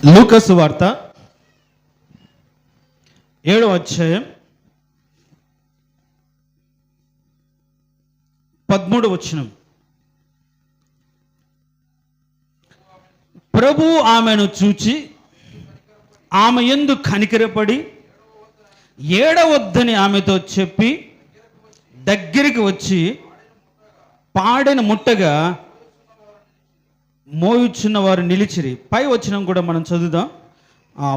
లూకా సువార్త 7వ అధ్యాయం 13వ వచనం. ప్రభు ఆమెను చూచి ఆమె యందు కనికరపడి ఏడవద్దని ఆమెతో చెప్పి దగ్గరికి వచ్చి పాడెను ముట్టగా మోయుచున్న వారు నిలిచిరి. పై వచనం కూడా మనం చదువుదాం,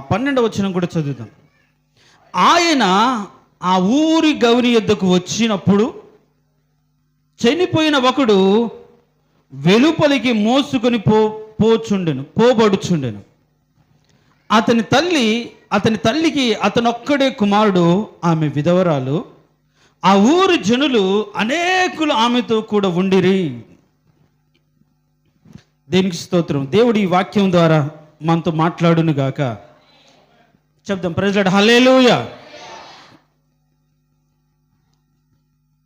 12వ వచనం కూడా చదువుదాం. ఆయన ఆ ఊరి గవిని యొద్దకు వచ్చినప్పుడు చనిపోయిన ఒకడు వెలుపలికి మోసుకొని పోబడుచుండెను. అతని తల్లికి అతనొక్కడే కుమారుడు, ఆమె విధవరాలు. ఆ ఊరి జనులు అనేకులు ఆమెతో కూడా ఉండిరి. దేనికి స్తోత్రం. దేవుడి ఈ వాక్యం ద్వారా మనతో మాట్లాడును గాక. చెప్దాం, ప్రైజ్ లార్డ్, హల్లెలూయా.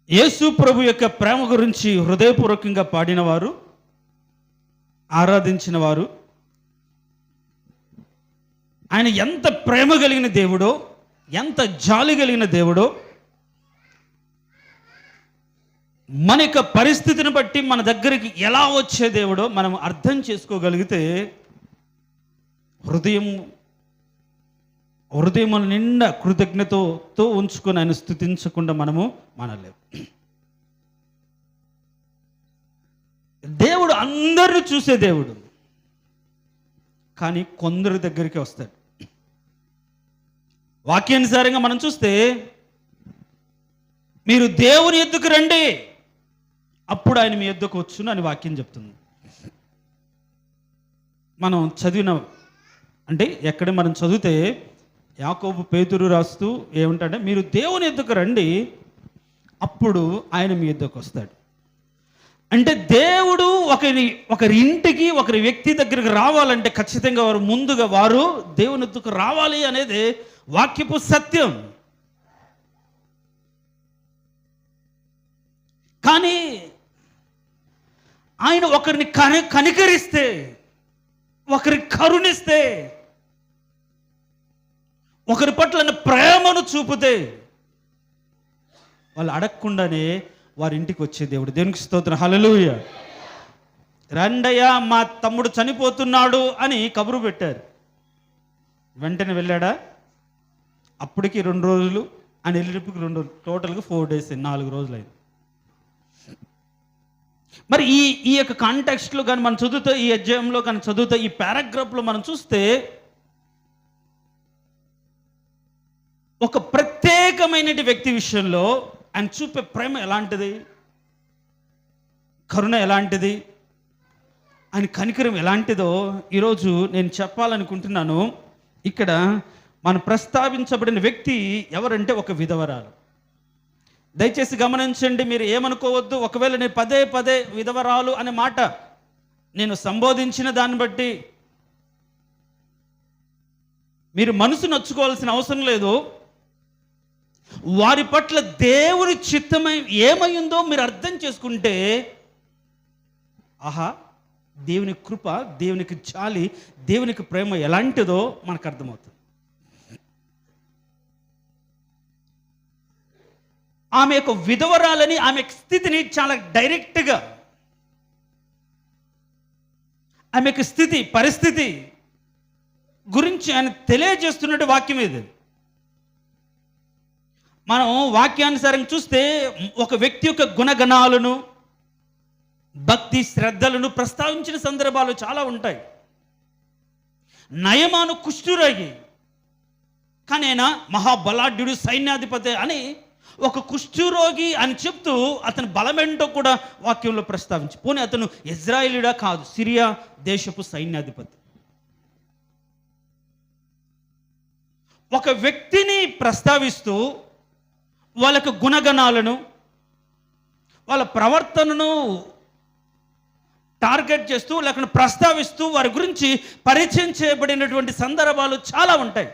యేసు ప్రభు యొక్క ప్రేమ గురించి హృదయపూర్వకంగా పాడినవారు, ఆరాధించిన వారు, ఆయన ఎంత ప్రేమ కలిగిన దేవుడో, ఎంత జాలి కలిగిన దేవుడో, మన యొక్క పరిస్థితిని బట్టి మన దగ్గరికి ఎలా వచ్చే దేవుడో మనం అర్థం చేసుకోగలిగితే హృదయం నిండా కృతజ్ఞతతో ఉంచుకొని ఆయన స్తుతించకుండా మనము మనలేము. దేవుడు అందరిని చూసే దేవుడు, కానీ కొందరి దగ్గరికి వస్తాడు. వాక్యానుసారంగా మనం చూస్తే మీరు దేవుని ఎద్దుకు రండి, అప్పుడు ఆయన మీ యొద్దకు వచ్చును అని వాక్యం చెప్తుంది. మనం చదివిన అంటే ఎక్కడ మనం చదివితే యాకోబు పేతురు రాస్తూ ఏమంటాడంటే, మీరు దేవుని యొద్దకు రండి, అప్పుడు ఆయన మీ యొద్దకు వస్తాడు. అంటే దేవుడు ఒకరి ఇంటికి ఒకరి వ్యక్తి దగ్గరికి రావాలంటే ఖచ్చితంగా ముందుగా వారు దేవుని యొద్దకు రావాలి అనేది వాక్యపు సత్యం. కానీ ఆయన ఒకరిని కనికరిస్తే, ఒకరికి కరుణిస్తే, ఒకరి పట్ల ప్రేమను చూపితే వాళ్ళు అడగకుండానే వారి ఇంటికి వచ్చే దేవుడు. దేవునికి స్తోత్రం, హల్లెలూయా. రండయ్యా, మా తమ్ముడు చనిపోతున్నాడు అని కబురు పెట్టారు. వెంటనే వెళ్ళాడా? అప్పటికి 2 రోజులు, అని వెళ్ళినప్పటికి 2 రోజులు, టోటల్గా 4 days, 4 రోజులు అయింది. మరి ఈ యొక్క కాంటెక్స్ట్లో కానీ మనం చదువుతా, ఈ అధ్యాయంలో కానీ చదువుతా, ఈ పారాగ్రాఫ్లో మనం చూస్తే ఒక ప్రత్యేకమైన వ్యక్తి విషయంలో ఆయన చూపే ప్రేమ ఎలాంటిది, కరుణ ఎలాంటిది, ఆయన కనికరం ఎలాంటిదో ఈరోజు నేను చెప్పాలనుకుంటున్నాను. ఇక్కడ మనం ప్రస్తావించబడిన వ్యక్తి ఎవరంటే ఒక విధవరాలు. దయచేసి గమనించండి, మీరు ఏమనుకోవద్దు. ఒకవేళ నేను పదే పదే విధవరాలు అనే మాట నేను సంబోధించిన దాన్ని బట్టి మీరు మనసు నొచ్చుకోవాల్సిన అవసరం లేదు. వారి పట్ల దేవుని చిత్తమై ఏమైందో మీరు అర్థం చేసుకుంటే, ఆహా, దేవుని కృప, దేవునికి జాలి, దేవునికి ప్రేమ ఎలాంటిదో మనకు అర్థమవుతుంది. ఆమె యొక్క విధవరాలని, ఆమె స్థితిని చాలా డైరెక్ట్గా, ఆమె యొక్క పరిస్థితి గురించి ఆయన తెలియజేస్తున్నట్టు వాక్యం ఇది. మనం వాక్యానుసారం చూస్తే ఒక వ్యక్తి యొక్క గుణగణాలను, భక్తి శ్రద్ధలను ప్రస్తావించిన సందర్భాలు చాలా ఉంటాయి. నయమాను కుష్ఠురోగి, కానీ ఆయన మహాబలాఢ్యుడు, సైన్యాధిపతి అని ఒక కుష్ఠురోగి అని చెప్తూ అతని బలమేంటో కూడా వాక్యంలో ప్రస్తావించి, పోనీ అతను ఇజ్రాయేలీడా కాదు, సిరియా దేశపు సైన్యాధిపతి. ఒక వ్యక్తిని ప్రస్తావిస్తూ వాళ్ళకు గుణగణాలను, వాళ్ళ ప్రవర్తనను టార్గెట్ చేస్తూ, లేకపోతే ప్రస్తావిస్తూ వారి గురించి పరిచయం చేయబడినటువంటి సందర్భాలు చాలా ఉంటాయి.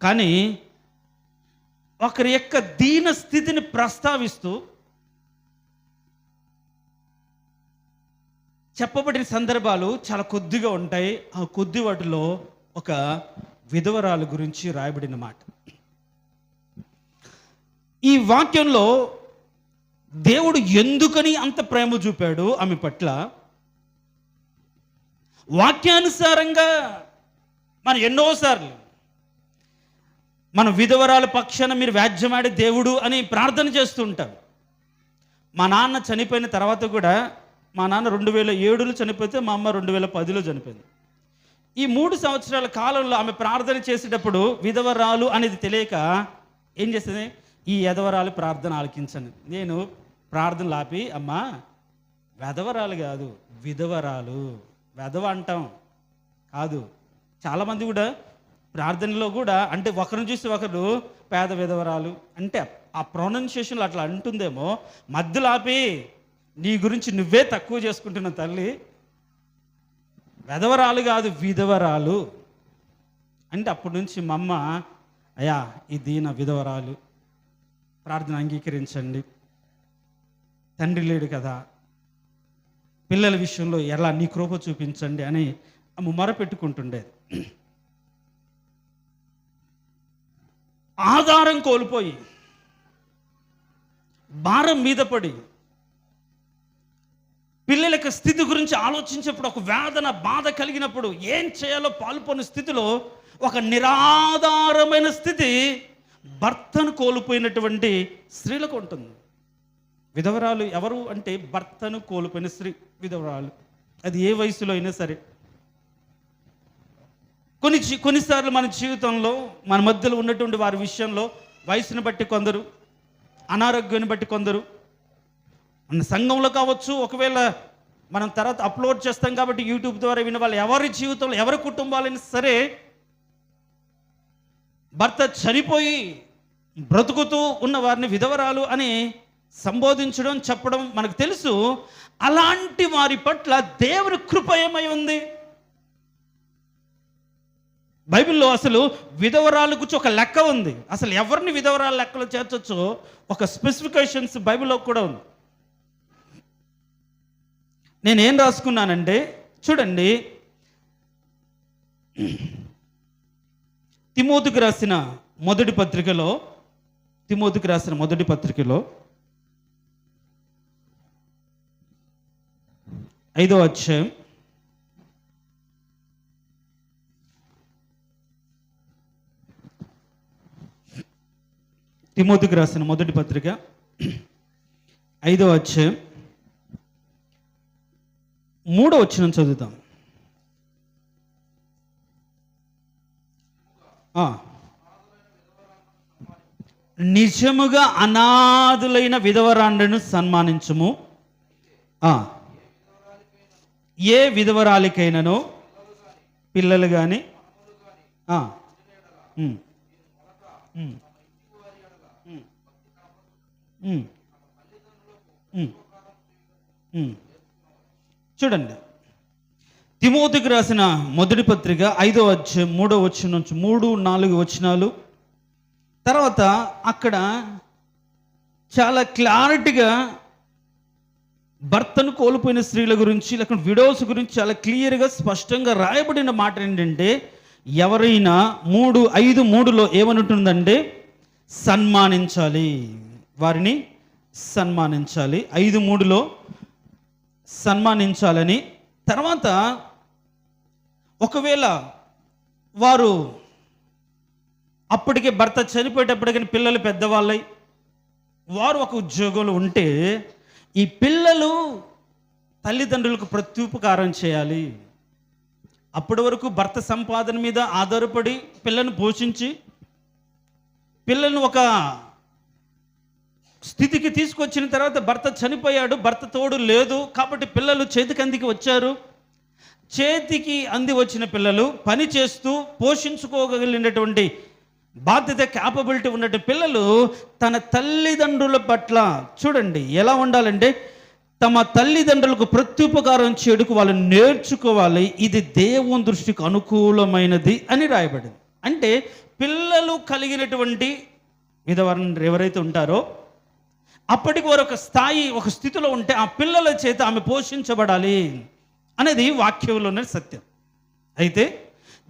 కానీ ఒకరి యొక్క దీన స్థితిని ప్రస్తావిస్తూ చెప్పబడిన సందర్భాలు చాలా కొద్దిగా ఉంటాయి. ఆ కొద్ది వాటిలో ఒక విధవరాలు గురించి రాయబడిన మాట. ఈ వాక్యంలో దేవుడు ఎందుకని అంత ప్రేమ చూపాడు ఆమె పట్ల, వాక్యానుసారంగా మనం ఎన్నోసార్లు మన విధవరాల పక్షాన మీరు వ్యాజ్యమాడే దేవుడు అని ప్రార్థన చేస్తూ ఉంటాం. మా నాన్న చనిపోయిన తర్వాత కూడా, మా నాన్న 2007లో చనిపోతే మా అమ్మ 2010లో చనిపోయింది. ఈ 3 సంవత్సరాల కాలంలో ఆమె ప్రార్థన చేసేటప్పుడు విధవరాలు అనేది తెలియక ఏం చేస్తుంది, ఈ ఎదవరాలు ప్రార్థన ఆలకించండి. నేను ప్రార్థనలు ఆపి, అమ్మా వెధవరాలు కాదు విధవరాలు, వెధవ అంటాం కాదు. చాలామంది కూడా ప్రార్థనలో కూడా అంటే ఒకరిని చూసి ఒకరు పేద విధవరాలు అంటే ఆ ప్రొనౌన్సియేషన్లో అట్లా అంటుందేమో, మధ్యలో ఆపి నీ గురించి నువ్వే తక్కువ చేసుకుంటున్న తల్లి, వెధవరాలు కాదు విధవరాలు అంటే అప్పటి నుంచి మా అమ్మ, అయ్యా ఇది నా విధవరాలు, ప్రార్థన అంగీకరించండి, తండ్రి లేడు కదా, పిల్లల విషయంలో ఎలా నీ కృప చూపించండి అని ఆమె మొరపెట్టుకుంటుండేది. ఆధారం కోల్పోయి భారం మీద పడి పిల్లల యొక్క స్థితి గురించి ఆలోచించేప్పుడు, ఒక వేదన బాధ కలిగినప్పుడు ఏం చేయాలో పాల్పొని స్థితిలో ఒక నిరాధారమైన స్థితి భర్తను కోల్పోయినటువంటి స్త్రీలకు ఉంటుంది. విధవరాలు ఎవరు అంటే భర్తను కోల్పోయిన స్త్రీ విధవరాలు, అది ఏ వయసులో అయినా సరే. కొన్నిసార్లు మన జీవితంలో మన మధ్యలో ఉన్నటువంటి వారి విషయంలో వయసును బట్టి కొందరు, అనారోగ్యాన్ని బట్టి కొందరు, మన సంఘంలో కావచ్చు, ఒకవేళ మనం తర్వాత అప్లోడ్ చేస్తాం కాబట్టి యూట్యూబ్ ద్వారా విన్న వాళ్ళు ఎవరి జీవితంలో ఎవరి కుటుంబాలైనా సరే భర్త చనిపోయి బ్రతుకుతూ ఉన్న వారిని విధవరాలు అని సంబోధించడం, చెప్పడం మనకు తెలుసు. అలాంటి వారి పట్ల దేవుని కృప ఏమై ఉంది? బైబిల్లో అసలు విధవరాలు గురించి ఒక లెక్క ఉంది. అసలు ఎవరిని విధవరాల లెక్కలో చేర్చొచ్చో ఒక స్పెసిఫికేషన్స్ బైబిల్లో కూడా ఉంది. నేనేం రాసుకున్నానంటే చూడండి, తిమోతికి రాసిన మొదటి పత్రికలో 5వ అధ్యాయం 5వ అధ్యాయం 3వ వచనం చదువుతాం. నిజముగా అనాథులైన విధవరాండ్రను సన్మానించుము. ఏ విధవరాలికైనను పిల్లలు కానీ చూడండి, తిమోతికి రాసిన మొదటి పత్రిక 5వ అధ్యాయం 3వ వచనం నుంచి 3-4 వచనాలు. తర్వాత అక్కడ చాలా క్లారిటీగా భర్తను కోల్పోయిన స్త్రీల గురించి, లేకపోతే విడోస్ గురించి చాలా క్లియర్గా స్పష్టంగా రాయబడిన మాట ఏంటంటే, ఎవరైనా 3:5-3లో ఏమనుంటుందంటే సన్మానించాలి, వారిని సన్మానించాలి. 5:3లో సన్మానించాలని. తర్వాత ఒకవేళ వారు అప్పటికే భర్త చనిపోయేటప్పటికీ పిల్లలు పెద్దవాళ్ళై వారు ఒక ఉద్యోగంలో ఉంటే, ఈ పిల్లలు తల్లిదండ్రులకు ప్రత్యుపకారం చేయాలి. అప్పటి వరకు భర్త సంపాదన మీద ఆధారపడి పిల్లను పోషించి పిల్లలను ఒక స్థితికి తీసుకొచ్చిన తర్వాత భర్త చనిపోయాడు, భర్త తోడు లేదు కాబట్టి పిల్లలు చేతికి అంది వచ్చిన పిల్లలు పని చేస్తూ పోషించుకోగలిగినటువంటి బాధ్యత, క్యాపబిలిటీ ఉన్నట్టు పిల్లలు తన తల్లిదండ్రుల పట్ల చూడండి ఎలా ఉండాలంటే, తమ తల్లిదండ్రులకు ప్రత్యుపకారం చేయడానికి వాళ్ళు నేర్చుకోవాలి. ఇది దేవుని దృష్టికి అనుకూలమైనది అని రాయబడింది. అంటే పిల్లలు కలిగినటువంటి విధవరాలు ఎవరైతే ఉంటారో అప్పటికి వారు ఒక స్థాయి, ఒక స్థితిలో ఉంటే ఆ పిల్లల చేత ఆమె పోషించబడాలి. అనేది వాక్యంలోనే సత్యం. అయితే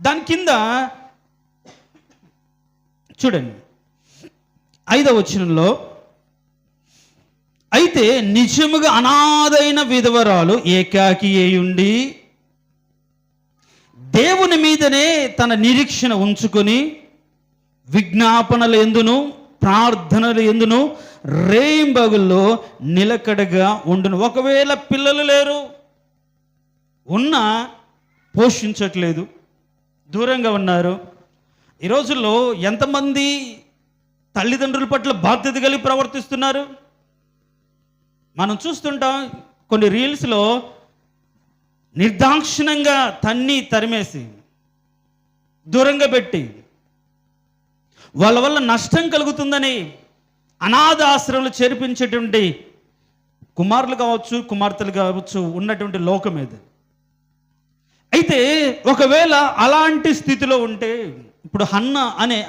దాని కింద చూడండి 5వ వచనంలో, అయితే నిజముగా అనాథైన విధవరాలు ఏకాకి అయ్యుండి దేవుని మీదనే తన నిరీక్షణ ఉంచుకొని విజ్ఞాపనలు ఎందును ప్రార్థనలు ఎందును రేయింబగుల్లో నిలకడగా ఉండును. ఒకవేళ పిల్లలు లేరు, ఉన్నా పోషించట్లేదు, దూరంగా ఉన్నారు. ఈ రోజుల్లో ఎంతమంది తల్లిదండ్రుల పట్ల బాధ్యత కలిగి ప్రవర్తిస్తున్నారు? మనం చూస్తుంటాం కొన్ని రీల్స్లో నిర్దాక్షిణంగా తరిమేసి దూరంగా పెట్టి వాళ్ళ వల్ల నష్టం కలుగుతుందని అనాథ ఆశ్రమంలో చేర్పించేటువంటి కుమారులు కావచ్చు, కుమార్తెలు కావచ్చు ఉన్నటువంటి లోకం ఇది. అయితే ఒకవేళ అలాంటి స్థితిలో ఉంటే, ఇప్పుడు అన్న అనే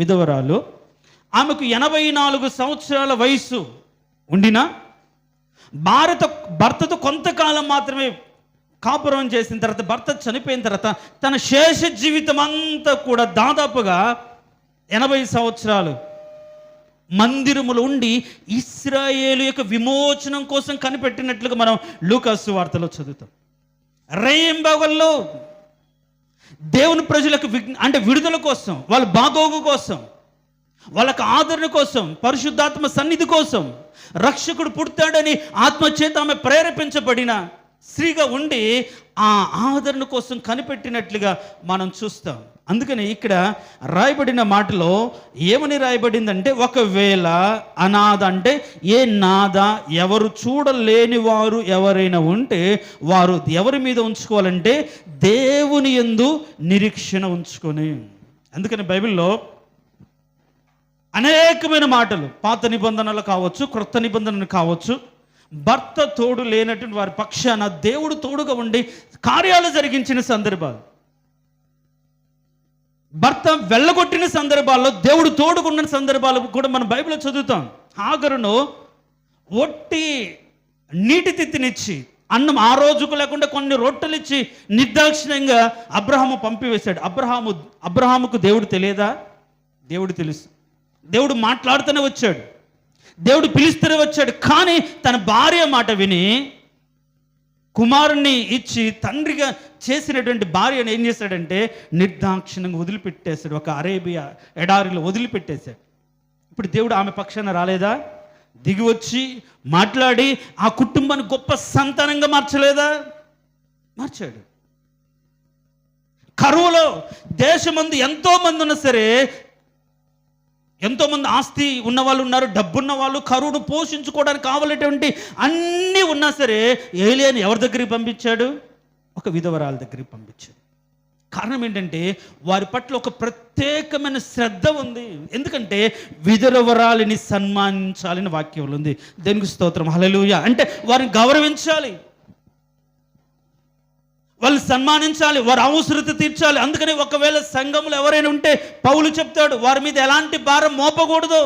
విధవరాలు, ఆమెకు 84 సంవత్సరాల వయసు ఉండినా భర్తతో కొంతకాలం మాత్రమే కాపురం చేసిన తర్వాత, భర్త చనిపోయిన తర్వాత తన శేష జీవితం అంతా కూడా దాదాపుగా 80 సంవత్సరాలు మందిరములో ఉండి ఇశ్రాయేలు యొక్క విమోచనం కోసం కనిపెట్టినట్లుగా మనం లూకాసు వార్తలో చదువుతాం. రేయింబగల్లో దేవుని ప్రజలకు విడుదల కోసం, వాళ్ళ బాగోగు కోసం, వాళ్ళకు ఆదరణ కోసం, పరిశుద్ధాత్మ సన్నిధి కోసం, రక్షకుడు పుడతాడని ఆత్మచేత ఆమె ప్రేరేపించబడిన స్త్రీగా ఉండి ఆ ఆదరణ కోసం కనిపెట్టినట్లుగా మనం చూస్తాం. అందుకని ఇక్కడ రాయబడిన మాటలో ఏమని రాయబడిందంటే, ఒకవేళ అనాథ అంటే ఏ నాథ, ఎవరు చూడలేని వారు ఎవరైనా ఉంటే వారు ఎవరి మీద ఉంచుకోవాలంటే దేవుని యందు నిరీక్షణ ఉంచుకొని. అందుకని బైబిల్లో అనేకమైన మాటలు, పాత నిబంధనలు కావచ్చు, క్రొత్త నిబంధనలు కావచ్చు, భర్త తోడు లేనటువంటి వారి పక్షాన దేవుడు తోడుగా ఉండి కార్యాలు జరిగించిన సందర్భాలు, భర్త వెళ్ళగొట్టిన సందర్భాల్లో దేవుడు తోడుకున్న సందర్భాలు కూడా మనం బైబిల్లో చదువుతాం. హాగరును ఒట్టి నీటి తిత్తినిచ్చి, అన్నం ఆ రోజుకు లేకుండా కొన్ని రొట్టెలు ఇచ్చి నిర్దాక్షిణ్యంగా అబ్రహాము పంపివేశాడు. అబ్రహాముకు దేవుడు తెలియదా? దేవుడు తెలుసు. దేవుడు మాట్లాడుతూనే వచ్చాడు, దేవుడు పిలుస్తూనే వచ్చాడు. కానీ తన భార్య మాట విని కుమారుణ్ణి ఇచ్చి తండ్రిగా చేసినటువంటి భార్యను ఏం చేశాడంటే నిర్దాక్షిణంగా వదిలిపెట్టేశాడు, ఒక అరేబియా ఎడారిలో వదిలిపెట్టేశాడు. ఇప్పుడు దేవుడు ఆమె పక్షాన రాలేదా? దిగి వచ్చి మాట్లాడి ఆ కుటుంబాన్ని గొప్ప సంతానంగా మార్చలేదా? మార్చాడు. కరువులో దేశమందు ఎంతో మంది ఉన్నా సరే, ఎంతోమంది ఆస్తి ఉన్న వాళ్ళు ఉన్నారు, డబ్బున్న వాళ్ళు, కరువును పోషించుకోవడానికి కావాలటువంటి అన్నీ ఉన్నా సరే ఏలియాని ఎవరి దగ్గరికి పంపించాడు? ఒక విధవరాల దగ్గరికి పంపించాడు. కారణం ఏంటంటే వారి పట్ల ఒక ప్రత్యేకమైన శ్రద్ధ ఉంది. ఎందుకంటే విధవరాలిని సన్మానించాలని వాక్యంలో ఉంది. దేనికి స్తోత్రం, హల్లెలూయా. అంటే వారిని గౌరవించాలి, వాళ్ళు సన్మానించాలి, వారి అవసరత తీర్చాలి. అందుకని ఒకవేళ సంఘములు ఎవరైనా ఉంటే పౌలు చెప్తాడు, వారి మీద ఎలాంటి భారం మోపకూడదు,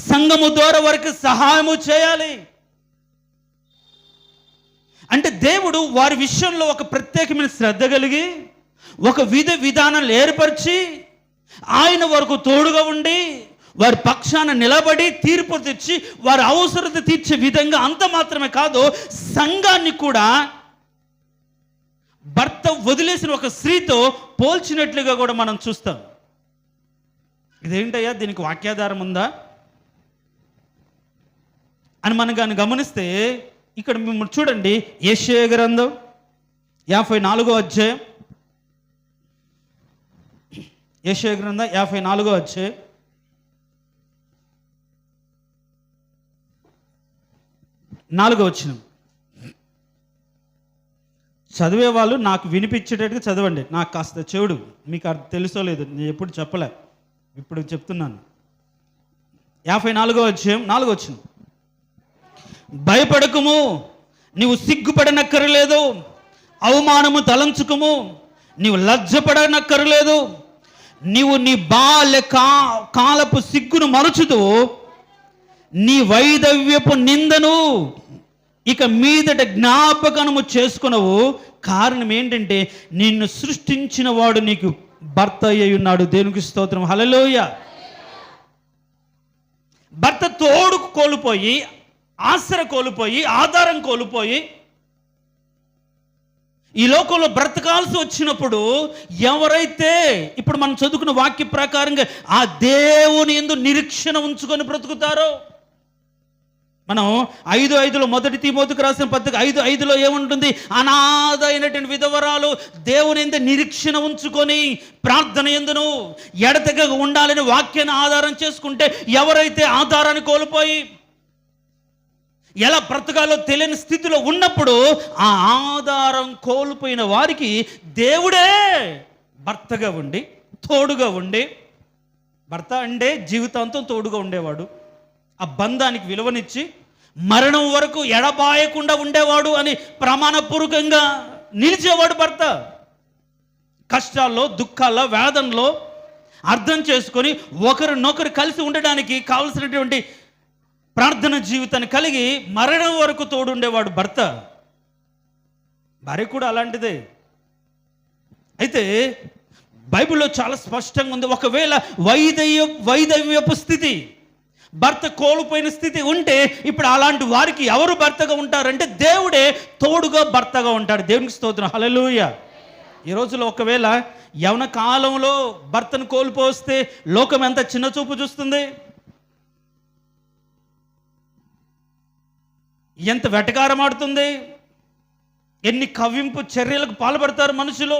సంఘము ద్వారా వారికి సహాయము చేయాలి. అంటే దేవుడు వారి విషయంలో ఒక ప్రత్యేకమైన శ్రద్ధ కలిగి ఒక విధానాలు ఏర్పరిచి ఆయన వరకు తోడుగా ఉండి వారి పక్షాన నిలబడి తీర్పు తెచ్చి వారి అవసరత తీర్చే విధంగా అంత మాత్రమే కాదు, సంఘాన్ని కూడా భర్త వదిలేసిన ఒక స్త్రీతో పోల్చినట్లుగా కూడా మనం చూస్తాం. ఇదేంటయ్యా, దీనికి వాక్యాధారం ఉందా అని మనం కానీ గమనిస్తే, ఇక్కడ మిమ్మల్ని చూడండి, యెషయా గ్రంథం 54వ అధ్యాయం, యెషయా గ్రంథం 54వ అధ్యాయం 4వ వచనం. చదివే వాళ్ళు నాకు వినిపించేటట్టుగా చదవండి. నాకు కాస్త చెవుడు, మీకు తెలుసో లేదు, నేను ఎప్పుడు చెప్పలే, ఇప్పుడు చెప్తున్నాను. 54వ అధ్యాయం 4వ వచనం. భయపడకుము, నీవు సిగ్గుపడనక్కరలేదు, అవమానము తలంచుకుము, నీవు లజ్జపడనక్కరలేదు, నీవు నీ బాల్య కాలపు సిగ్గును మరచుతూ నీ వైదవ్యపు నిందను ఇక మీదట జ్ఞాపకము చేసుకునవు. కారణం ఏంటంటే నిన్ను సృష్టించిన వాడు నీకు భర్త అయి ఉన్నాడు. దేవునికి స్తోత్రం, హల్లెలూయా. భర్త తోడు కోల్పోయి, ఆశ్రయ కోల్పోయి, ఆధారం కోల్పోయి ఈ లోకంలో బ్రతకాల్సి వచ్చినప్పుడు ఎవరైతే ఇప్పుడు మనం చదువుకున్న వాక్య ప్రకారంగా ఆ దేవుని యందు నిరీక్షణ ఉంచుకొని బ్రతుకుతారో, మనం 5:5 మొదటి తిమోతికి రాసిన పత్రిక 5:5 ఏముంటుంది? అనాథ అయినటువంటి విధవరాలు దేవుని యందు నిరీక్షణ ఉంచుకొని ప్రార్థన యందును ఎడతెగక ఉండాలని వాక్యాన్ని ఆధారం చేసుకుంటే, ఎవరైతే ఆధారాన్ని కోల్పోయి ఎలా బ్రతకాలో తెలియని స్థితిలో ఉన్నప్పుడు ఆ ఆధారం కోల్పోయిన వారికి దేవుడే భర్తగా ఉండి, తోడుగా ఉండి, భర్త అంటే జీవితాంతం తోడుగా ఉండేవాడు, ఆ బంధానికి విలువనిచ్చి మరణం వరకు ఎడబాయకుండా ఉండేవాడు అని ప్రమాణపూర్వకంగా నిలిచేవాడు భర్త. కష్టాల్లో, దుఃఖాల్లో, వేదనలో అర్థం చేసుకొని ఒకరినొకరు కలిసి ఉండడానికి కావలసినటువంటి ప్రార్థన జీవితాన్ని కలిగి మరణం వరకు తోడుండేవాడు భర్త. భార్య కూడా అలాంటిదే. అయితే బైబిల్లో చాలా స్పష్టంగా ఉంది, ఒకవేళ వైదవ్యపు స్థితి, భర్త కోల్పోయిన స్థితి ఉంటే ఇప్పుడు అలాంటి వారికి ఎవరు భర్తగా ఉంటారంటే దేవుడే తోడుగా భర్తగా ఉంటాడు. దేవునికి స్తోత్రం, హల్లెలూయా. ఈ రోజులో ఒకవేళ యవన కాలంలో భర్తను కోల్పోస్తే లోకం ఎంత చిన్న చూపు చూస్తుంది, ఎంత వెటకారమాడుతుంది, ఎన్ని కవ్వింపు చర్యలకు పాల్పడతారు మనుషులు.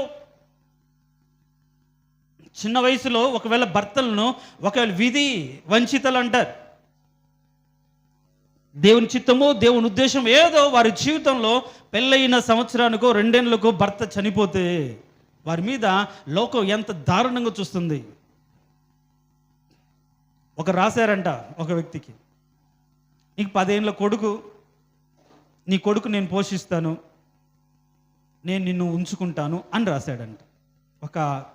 చిన్న వయసులో ఒకవేళ భర్తలను ఒకవేళ విధి వంచితలు అంటారు. దేవుని చిత్తమో దేవుని ఉద్దేశం ఏదో వారి జీవితంలో పెళ్ళయిన సంవత్సరానికో 2 ఏళ్ళకో భర్త చనిపోతే వారి మీద లోకం ఎంత దారుణంగా చూస్తుంది. ఒక రాశారంట ఒక వ్యక్తికి, నీకు 10 ఏళ్ళ కొడుకు, నీ కొడుకు నేను పోషిస్తాను, నేను నిన్ను ఉంచుకుంటాను అని రాశాడంట.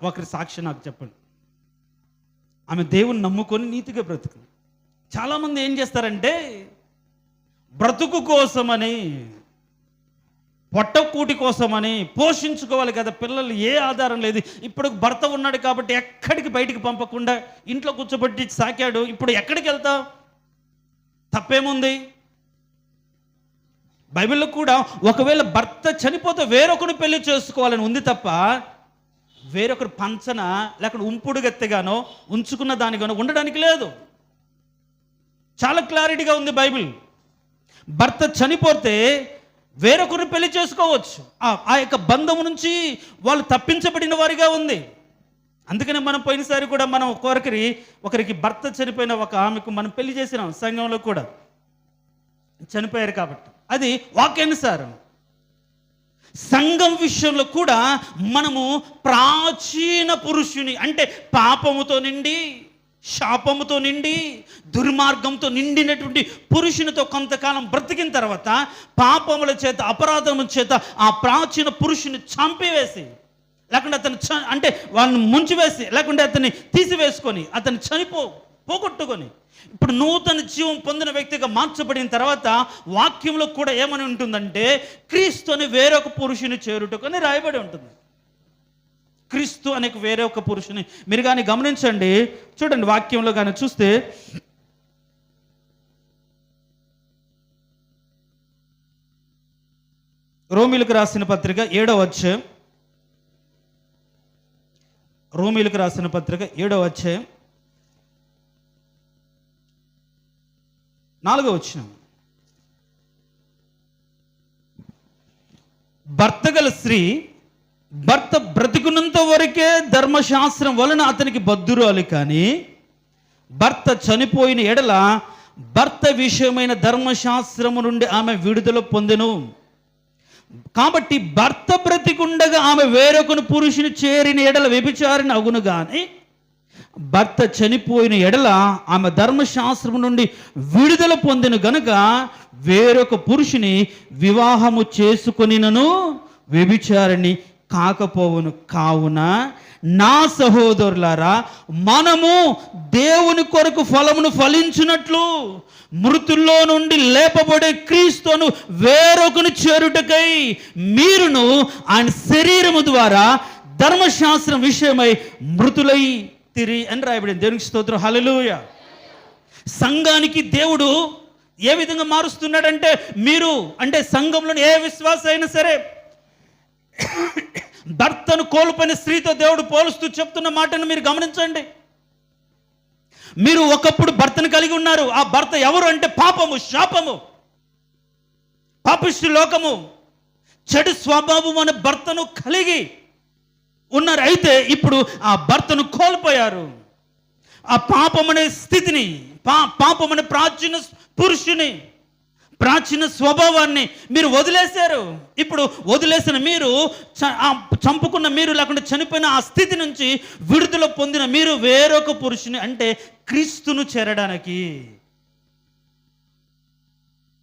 ఒకరి సాక్షి నాకు చెప్పండి. ఆమె దేవుని నమ్ముకొని నీతిగా బ్రతుకు. చాలామంది ఏం చేస్తారంటే బ్రతుకు కోసమని, పొట్టకూటి కోసమని పోషించుకోవాలి కదా, పిల్లలు ఏ ఆధారం లేదు, ఇప్పుడు భర్త ఉన్నాడు కాబట్టి ఎక్కడికి బయటికి పంపకుండా ఇంట్లో కూర్చోబెట్టి సాకాడు, ఇప్పుడు ఎక్కడికి వెళ్తావు? తప్పేముంది? బైబిల్లో కూడా ఒకవేళ భర్త చనిపోతే వేరొకరిని పెళ్లి చేసుకోవాలని ఉంది తప్ప వేరొకరు పంచన లేకపోతే ఉంపుడు గత్తెగానో ఉంచుకున్న దానిగానో ఉండడానికి లేదు. చాలా క్లారిటీగా ఉంది బైబిల్. భర్త చనిపోతే వేరొకరిని పెళ్లి చేసుకోవచ్చు, ఆ యొక్క బంధం నుంచి వాళ్ళు తప్పించబడిన వారిగా ఉంది. అందుకనే మనం పోయినసారి కూడా మనం ఒకరికి భర్త చనిపోయిన ఒక ఆమెకు మనం పెళ్లి చేసినాం సంఘంలో కూడా, చనిపోయారు కాబట్టి అది వాక్యానుసారం. సంఘం విషయంలో కూడా మనము ప్రాచీన పురుషుని అంటే పాపముతో నిండి, శాపముతో నిండి, దుర్మార్గంతో నిండినటువంటి పురుషునితో కొంతకాలం బ్రతికిన తర్వాత పాపముల చేత, అపరాధముల చేత ఆ ప్రాచీన పురుషుని చంపివేసి, లేకుంటే అతను అంటే వాళ్ళని ముంచివేసి, లేకుంటే అతన్ని తీసివేసుకొని అతన్ని పోగొట్టుకొని ఇప్పుడు నూతన జీవం పొందిన వ్యక్తిగా మార్చబడిన తర్వాత వాక్యంలో కూడా ఏమని ఉంటుందంటే క్రీస్తు అని వేరొక పురుషుని చేరుటకు రాయబడి ఉంటుంది. క్రీస్తు అనే వేరొక పురుషుని మీరు కానీ గమనించండి, చూడండి వాక్యంలో కానీ చూస్తే రోమీలకు రాసిన పత్రిక 7వ అధ్యాయం, రోమీలకు రాసిన పత్రిక 7వ అధ్యాయం 4వ వచనం, భర్త గల స్త్రీ భర్త బ్రతికున్నంత వరకే ధర్మశాస్త్రం వలన అతనికి బద్ధురాలు, కానీ భర్త చనిపోయిన ఎడల భర్త విషయమైన ధర్మశాస్త్రము నుండి ఆమె విడుదల పొందెను. కాబట్టి భర్త బ్రతికుండగా ఆమె వేరొకను పురుషుని చేరిన ఎడల వ్యభిచారిని అగును, కానీ భర్త చనిపోయిన ఎడల ఆమె ధర్మశాస్త్రం నుండి విడుదల పొందిన గనుక వేరొక పురుషుని వివాహము చేసుకొనినను వ్యభిచారిణి కాకపోవును. కావున నా సహోదరులారా, మనము దేవుని కొరకు ఫలమును ఫలించినట్లు మృతుల్లో నుండి లేపబడే క్రీస్తును వేరొకను చేరుటకై మీరును ఆయన శరీరము ద్వారా ధర్మశాస్త్రం విషయమై మృతులై తిరి అని రాయబడింది. దేవునికి స్తోత్రం, హల్లెలూయా. సంఘానికి దేవుడు ఏ విధంగా మారుస్తున్నాడంటే, మీరు అంటే సంఘంలోని ఏ విశ్వాస అయినా సరే భర్తను కోల్పోయిన స్త్రీతో దేవుడు పోలుస్తూ చెప్తున్న మాటను మీరు గమనించండి. మీరు ఒకప్పుడు భర్తను కలిగి ఉన్నారు. ఆ భర్త ఎవరు అంటే పాపము, శాపము, పాపిష్టి లోకము, చెడు స్వభావం అనే భర్తను కలిగి ఉన్నారు. అయితే ఇప్పుడు ఆ భర్తను కోల్పోయారు. ఆ పాపం అనే స్థితిని, పాపం అనే ప్రాచీన పురుషుని, ప్రాచీన స్వభావాన్ని మీరు వదిలేశారు. ఇప్పుడు వదిలేసిన మీరు, చంపుకున్న మీరు, లేకుండా చనిపోయిన ఆ స్థితి నుంచి విడుదల పొందిన మీరు వేరొక పురుషుని అంటే క్రీస్తును చేరడానికి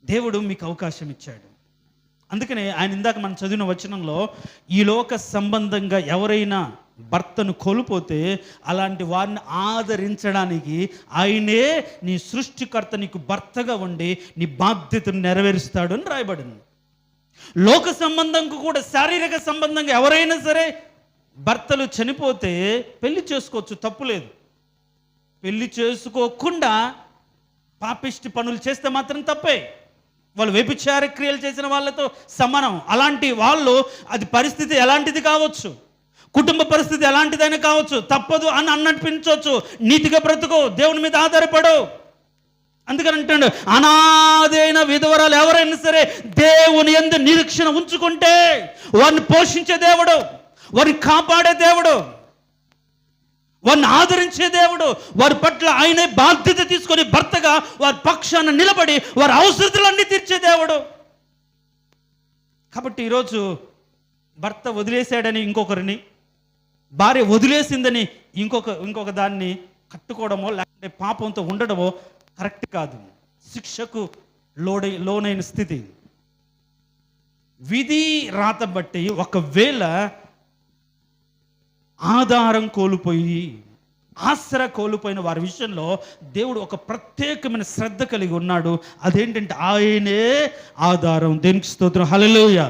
దేవుడు మీకు అవకాశం ఇచ్చాడు. అందుకనే ఆయన ఇందాక మనం చదివిన వచనంలో, ఈ లోక సంబంధంగా ఎవరైనా భర్తను కోల్పోతే అలాంటి వారిని ఆదరించడానికి ఆయనే నీ సృష్టికర్త నీకు భర్తగా ఉండి నీ బాధ్యతను నెరవేరుస్తాడు అని రాయబడింది. లోక సంబంధంకు కూడా, శారీరక సంబంధంగా ఎవరైనా సరే భర్తలు చనిపోతే పెళ్లి చేసుకోవచ్చు, తప్పులేదు. పెళ్లి చేసుకోకుండా పాపిష్టి పనులు చేస్తే మాత్రం తప్పే. వాళ్ళు వ్యభిచార క్రియలు చేసిన వాళ్ళతో సమానం. అలాంటి వాళ్ళు, అది పరిస్థితి ఎలాంటిది కావచ్చు, కుటుంబ పరిస్థితి ఎలాంటిదైనా కావచ్చు, తప్పదు అని అనిపించవచ్చు. నీతిగా బ్రతుకో, దేవుని మీద ఆధారపడు. అందుకని అంటాడు, అనాథైన విధవరాలు ఎవరైనా సరే దేవుని యందు నిరీక్షణ ఉంచుకుంటే వారిని పోషించే దేవుడు, వారిని కాపాడే దేవుడు, వారిని ఆదరించే దేవుడు, వారి పట్ల ఆయనే బాధ్యత తీసుకొని భర్తగా వారి పక్షాన నిలబడి వారి అవసరతలన్నీ తీర్చే దేవుడు. కాబట్టి ఈరోజు భర్త వదిలేశాడని ఇంకొకరిని, భార్య వదిలేసిందని ఇంకొక దాన్ని కట్టుకోవడమో లేకపోతే పాపంతో ఉండడమో కరెక్ట్ కాదు. శిక్షకు లోనైన స్థితి. విధి రాత బట్టి ఒకవేళ ఆధారం కోల్పోయి, ఆసరా కోల్పోయిన వారి విషయంలో దేవుడు ఒక ప్రత్యేకమైన శ్రద్ధ కలిగి ఉన్నాడు. అదేంటంటే ఆయనే ఆధారం. దేవునికి స్తోత్రం, హల్లెలూయా.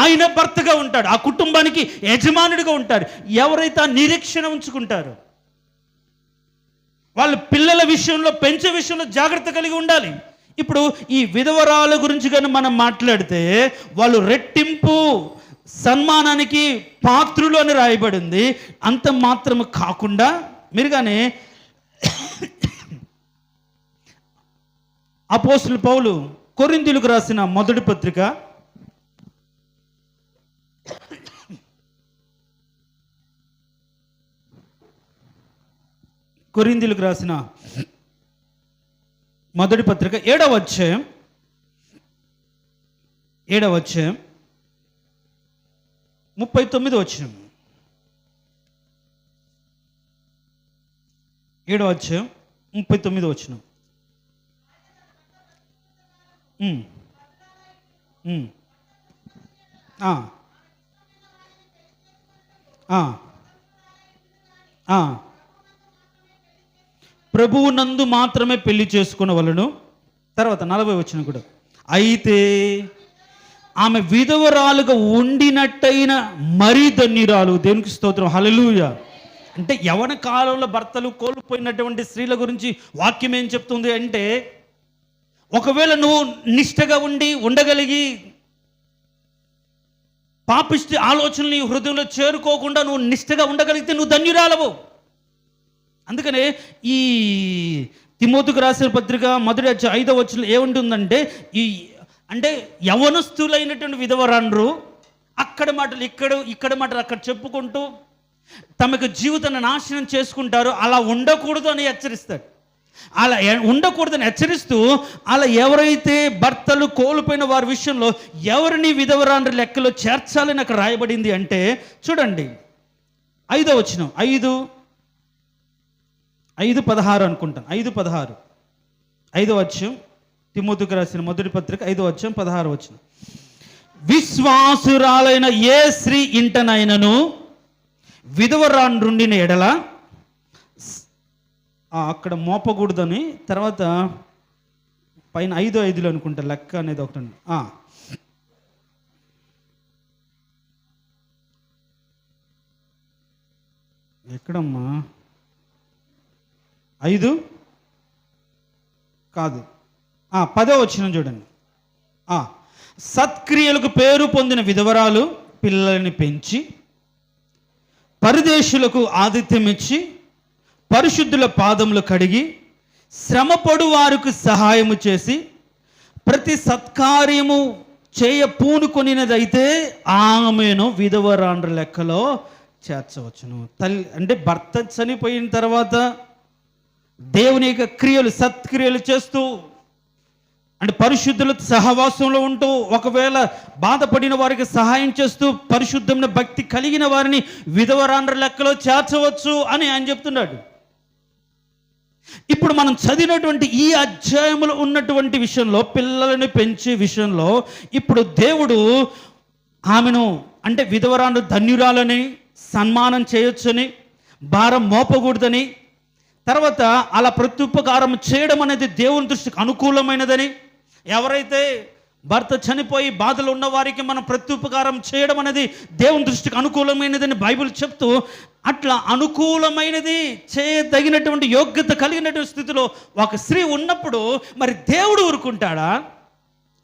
ఆయన భర్తగా ఉంటాడు, ఆ కుటుంబానికి యజమానుడిగా ఉంటారు. ఎవరైతే ఆ నిరీక్షణ ఉంచుకుంటారో వాళ్ళ పిల్లల విషయంలో, పెంచే విషయంలో జాగ్రత్త కలిగి ఉండాలి. ఇప్పుడు ఈ విధవరాల గురించి కానీ మనం మాట్లాడితే, వాళ్ళు రెట్టింపు సన్మానానికి పాత్రులు అని రాయబడింది. అంత మాత్రము కాకుండా మీరు కానీ అపోస్తలుడు పౌలు కొరింథీయులకు రాసిన మొదటి పత్రిక కొరింథీయులకు రాసిన మొదటి పత్రిక 7వ అధ్యాయం 39వ వచనం. 7వ అధ్యాయం 39వ వచనం. ప్రభువు నందు మాత్రమే పెళ్లి చేసుకునవలెను. తర్వాత 40వ వచనం కూడా, అయితే ఆమె విధవరాలుగా ఉండినట్టయిన మరీ ధన్యురాలు. దేవునికి స్తోత్రం, హల్లెలూయా. అంటే యవన కాలంలో భర్తలు కోల్పోయినటువంటి స్త్రీల గురించి వాక్యం ఏం చెప్తుంది అంటే, ఒకవేళ నువ్వు నిష్ఠగా ఉండగలిగి పాపిష్టి ఆలోచనలు నీ హృదయంలో చేరుకోకుండా నువ్వు నిష్ఠగా ఉండగలిగితే నువ్వు ధన్యురాలవు. అందుకనే ఈ తిమోతికి రాసిన పత్రిక మొదటి 5వ వచనంలో ఏముంటుందంటే, ఈ అంటే యవనస్తులైనటువంటి విధవరాండ్రు అక్కడ మాటలు ఇక్కడ మాటలు అక్కడ చెప్పుకుంటూ తమకు జీవితాన్ని నాశనం చేసుకుంటారు. అలా ఉండకూడదు అని హెచ్చరిస్తాడు. అలా ఉండకూడదని హెచ్చరిస్తూ, అలా ఎవరైతే భర్తలు కోల్పోయిన వారి విషయంలో ఎవరిని విధవరాండ్రు లెక్కలో చేర్చాలని అక్కడ రాయబడింది అంటే, చూడండి 5వ వచనం, 5:16 అనుకుంటాను. 5:16 5వ అధ్యాయం తిమోతికి రాసిన మొదటి పత్రిక 5వ అధ్యాయం 16వ వచనం. విశ్వాసురాలైన ఏ స్త్రీ ఇంటనైనను విధవరాండ్రుండిన ఎడల అక్కడ మోపకూడదని, తర్వాత పైన 5:5 అనుకుంటా లెక్క అనేది ఒకటి. ఎక్కడమ్మా 5 కాదు 10వ వచనం చూడండి. సత్క్రియలకు పేరు పొందిన విధవరాలు పిల్లల్ని పెంచి పరదేశులకు ఆతిథ్యం ఇచ్చి పరిశుద్ధుల పాదములు కడిగి శ్రమపడు వారికి సహాయము చేసి ప్రతి సత్కార్యము చేయ పూనుకొనినదైతే ఆమెను విధవరాండ్ర లెక్కలో చేర్చవచ్చును. తల్లి అంటే భర్త చనిపోయిన తర్వాత దేవుని యొక్క క్రియలు, సత్క్రియలు చేస్తూ, అంటే పరిశుద్ధుల సహవాసంలో ఉంటూ, ఒకవేళ బాధపడిన వారికి సహాయం చేస్తూ, పరిశుద్ధమైన భక్తి కలిగిన వారిని విధవరాండ్ర లెక్కలో చేర్చవచ్చు అని ఆయన చెప్తున్నాడు. ఇప్పుడు మనం చదివినటువంటి ఈ అధ్యాయంలో ఉన్నటువంటి విషయంలో, పిల్లలను పెంచే విషయంలో, ఇప్పుడు దేవుడు ఆమెను అంటే విధవరాండ్ర ధన్యురాలని సన్మానం చేయొచ్చని, భారం మోపకూడదని, తర్వాత అలా ప్రత్యుపకారం చేయడం అనేది దేవుని దృష్టికి అనుకూలమైనదని, ఎవరైతే భర్త చనిపోయి బాధలు ఉన్న వారికి మనం ప్రత్యుపకారం చేయడం అనేది దేవుని దృష్టికి అనుకూలమైనదని బైబిల్ చెప్తూ, అట్లా అనుకూలమైనది చేయదగినటువంటి యోగ్యత కలిగినటువంటి స్థితిలో ఒక స్త్రీ ఉన్నప్పుడు మరి దేవుడు ఊరుకుంటాడా?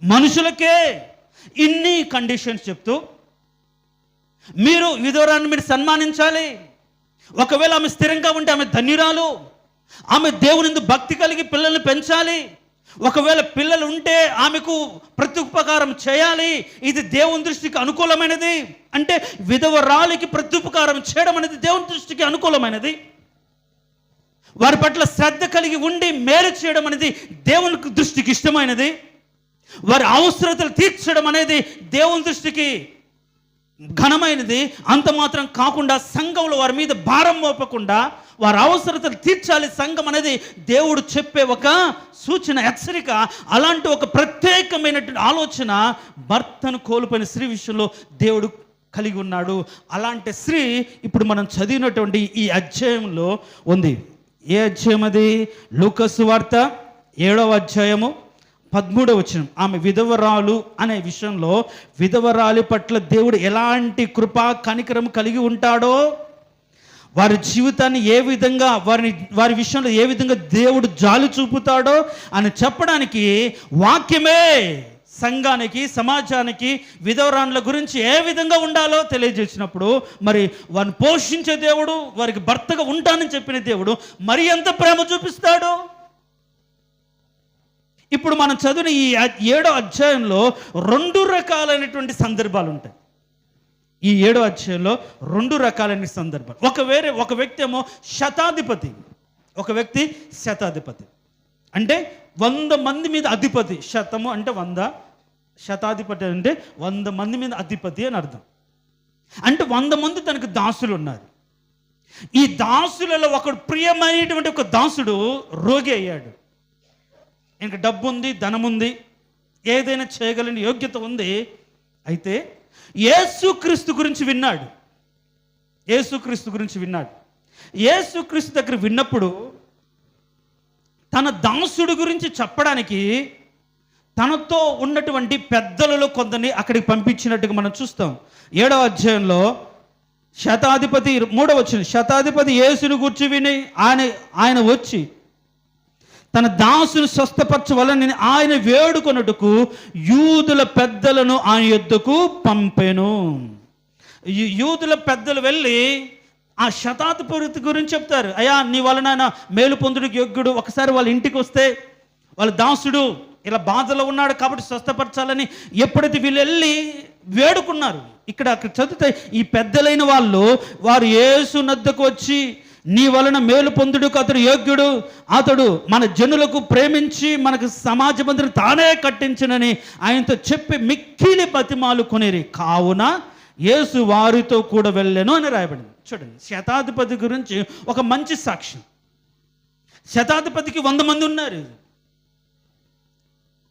మనుషులకే ఇన్ని కండిషన్స్ చెప్తూ మీరు విధవరాన్ని మీరు సన్మానించాలి, ఒకవేళ ఆమె స్థిరంగా ఉంటే ఆమె ధన్యురాలు, ఆమె దేవుని భక్తి కలిగి పిల్లల్ని పెంచాలి, ఒకవేళ పిల్లలు ఉంటే ఆమెకు ప్రత్యుపకారం చేయాలి, ఇది దేవుని దృష్టికి అనుకూలమైనది. అంటే విధవరాలికి ప్రత్యుపకారం చేయడం అనేది దేవుని దృష్టికి అనుకూలమైనది. వారి పట్ల శ్రద్ధ కలిగి ఉండి మేలు చేయడం అనేది దేవుని దృష్టికి ఇష్టమైనది. వారి అవసరతలు తీర్చడం అనేది దేవుని దృష్టికి ఘనమైనది. అంత మాత్రం కాకుండా సంఘంలో వారి మీద భారం మోపకుండా వారి అవసరతలు తీర్చాలి సంఘం అనేది దేవుడు చెప్పే ఒక సూచన, హెచ్చరిక. అలాంటి ఒక ప్రత్యేకమైనటువంటి ఆలోచన భర్తను కోల్పోయిన స్త్రీ విషయంలో దేవుడు కలిగి ఉన్నాడు. అలాంటి స్త్రీ ఇప్పుడు మనం చదివినటువంటి ఈ అధ్యాయంలో ఉంది. ఏ అధ్యాయం అది? లూకా సువార్త 7వ అధ్యాయము 13వ వచనం. ఆమె విధవరాలు అనే విషయంలో విధవరాలి పట్ల దేవుడు ఎలాంటి కృపా కనికరం కలిగి ఉంటాడో, వారి జీవితాన్ని ఏ విధంగా వారి విషయంలో ఏ విధంగా దేవుడు జాలి చూపుతాడో అని చెప్పడానికి వాక్యమే సంఘానికి, సమాజానికి విధవరాన్ల గురించి ఏ విధంగా ఉండాలో తెలియజేసినప్పుడు, మరి వారిని పోషించే దేవుడు, వారికి భర్తగా ఉంటానని చెప్పిన దేవుడు మరి ఎంత ప్రేమ చూపిస్తాడు. ఇప్పుడు మనం చదివిన ఈ 7వ అధ్యాయంలో 2 రకాలైనటువంటి సందర్భాలు ఉంటాయి. ఈ 7వ అధ్యాయంలో 2 రకాలైన సందర్భాలు. ఒక వ్యక్తి ఏమో శతాధిపతి, ఒక వ్యక్తి శతాధిపతి అంటే 100 మంది మీద అధిపతి. శతము అంటే 100, శతాధిపతి అంటే 100 మంది మీద అధిపతి అని అర్థం. అంటే 100 మంది తనకు దాసులు ఉన్నారు. ఈ దాసులలో ఒకడు ప్రియమైనటువంటి ఒక దాసుడు రోగి అయ్యాడు. ఇంకా డబ్బు ఉంది, ధనం ఉంది, ఏదైనా చేయగలని యోగ్యత ఉంది. అయితే యేసుక్రీస్తు గురించి విన్నాడు. యేసుక్రీస్తు దగ్గర విన్నప్పుడు తన దాసుడు గురించి చెప్పడానికి తనతో ఉన్నటువంటి పెద్దలలో కొందరిని అక్కడికి పంపించినట్టుగా మనం చూస్తాం. 7వ అధ్యాయంలో శతాధిపతి 3వ వచనం, శతాధిపతి యేసుని గురించి విని ఆయన వచ్చి తన దాసును స్వస్థపరచవలని ఆయన వేడుకొనుటకు యూదుల పెద్దలను ఆయన యొద్దకు పంపెను. యూదుల పెద్దలు వెళ్ళి ఆ శతాధిపతి గురించి చెప్తారు. అయ్యా, నీ వలన ఆయన మేలు పొందుడికి యోగ్యుడు, ఒకసారి వాళ్ళ ఇంటికి వస్తే వాళ్ళ దాసుడు ఇలా బాధలో ఉన్నాడు కాబట్టి స్వస్థపరచాలని ఎప్పుడైతే వీళ్ళు వెళ్ళి వేడుకున్నారు. అక్కడ చదివితే ఈ పెద్దలైన వారు యేసు నద్దకు వచ్చి, నీ వలన మేలు పొందుడుకు అతడు యోగ్యుడు, అతడు మన జనులకు ప్రేమించి మనకు సమాజ మందిరం తానే కట్టించనని ఆయనతో చెప్పి మిక్కిలి బతిమాలు కొనేరి. కావున యేసు వారితో కూడా వెళ్ళాను అని రాయబడింది. చూడండి, శతాధిపతి గురించి ఒక మంచి సాక్ష్యం. శతాధిపతికి 100 మంది ఉన్నారు.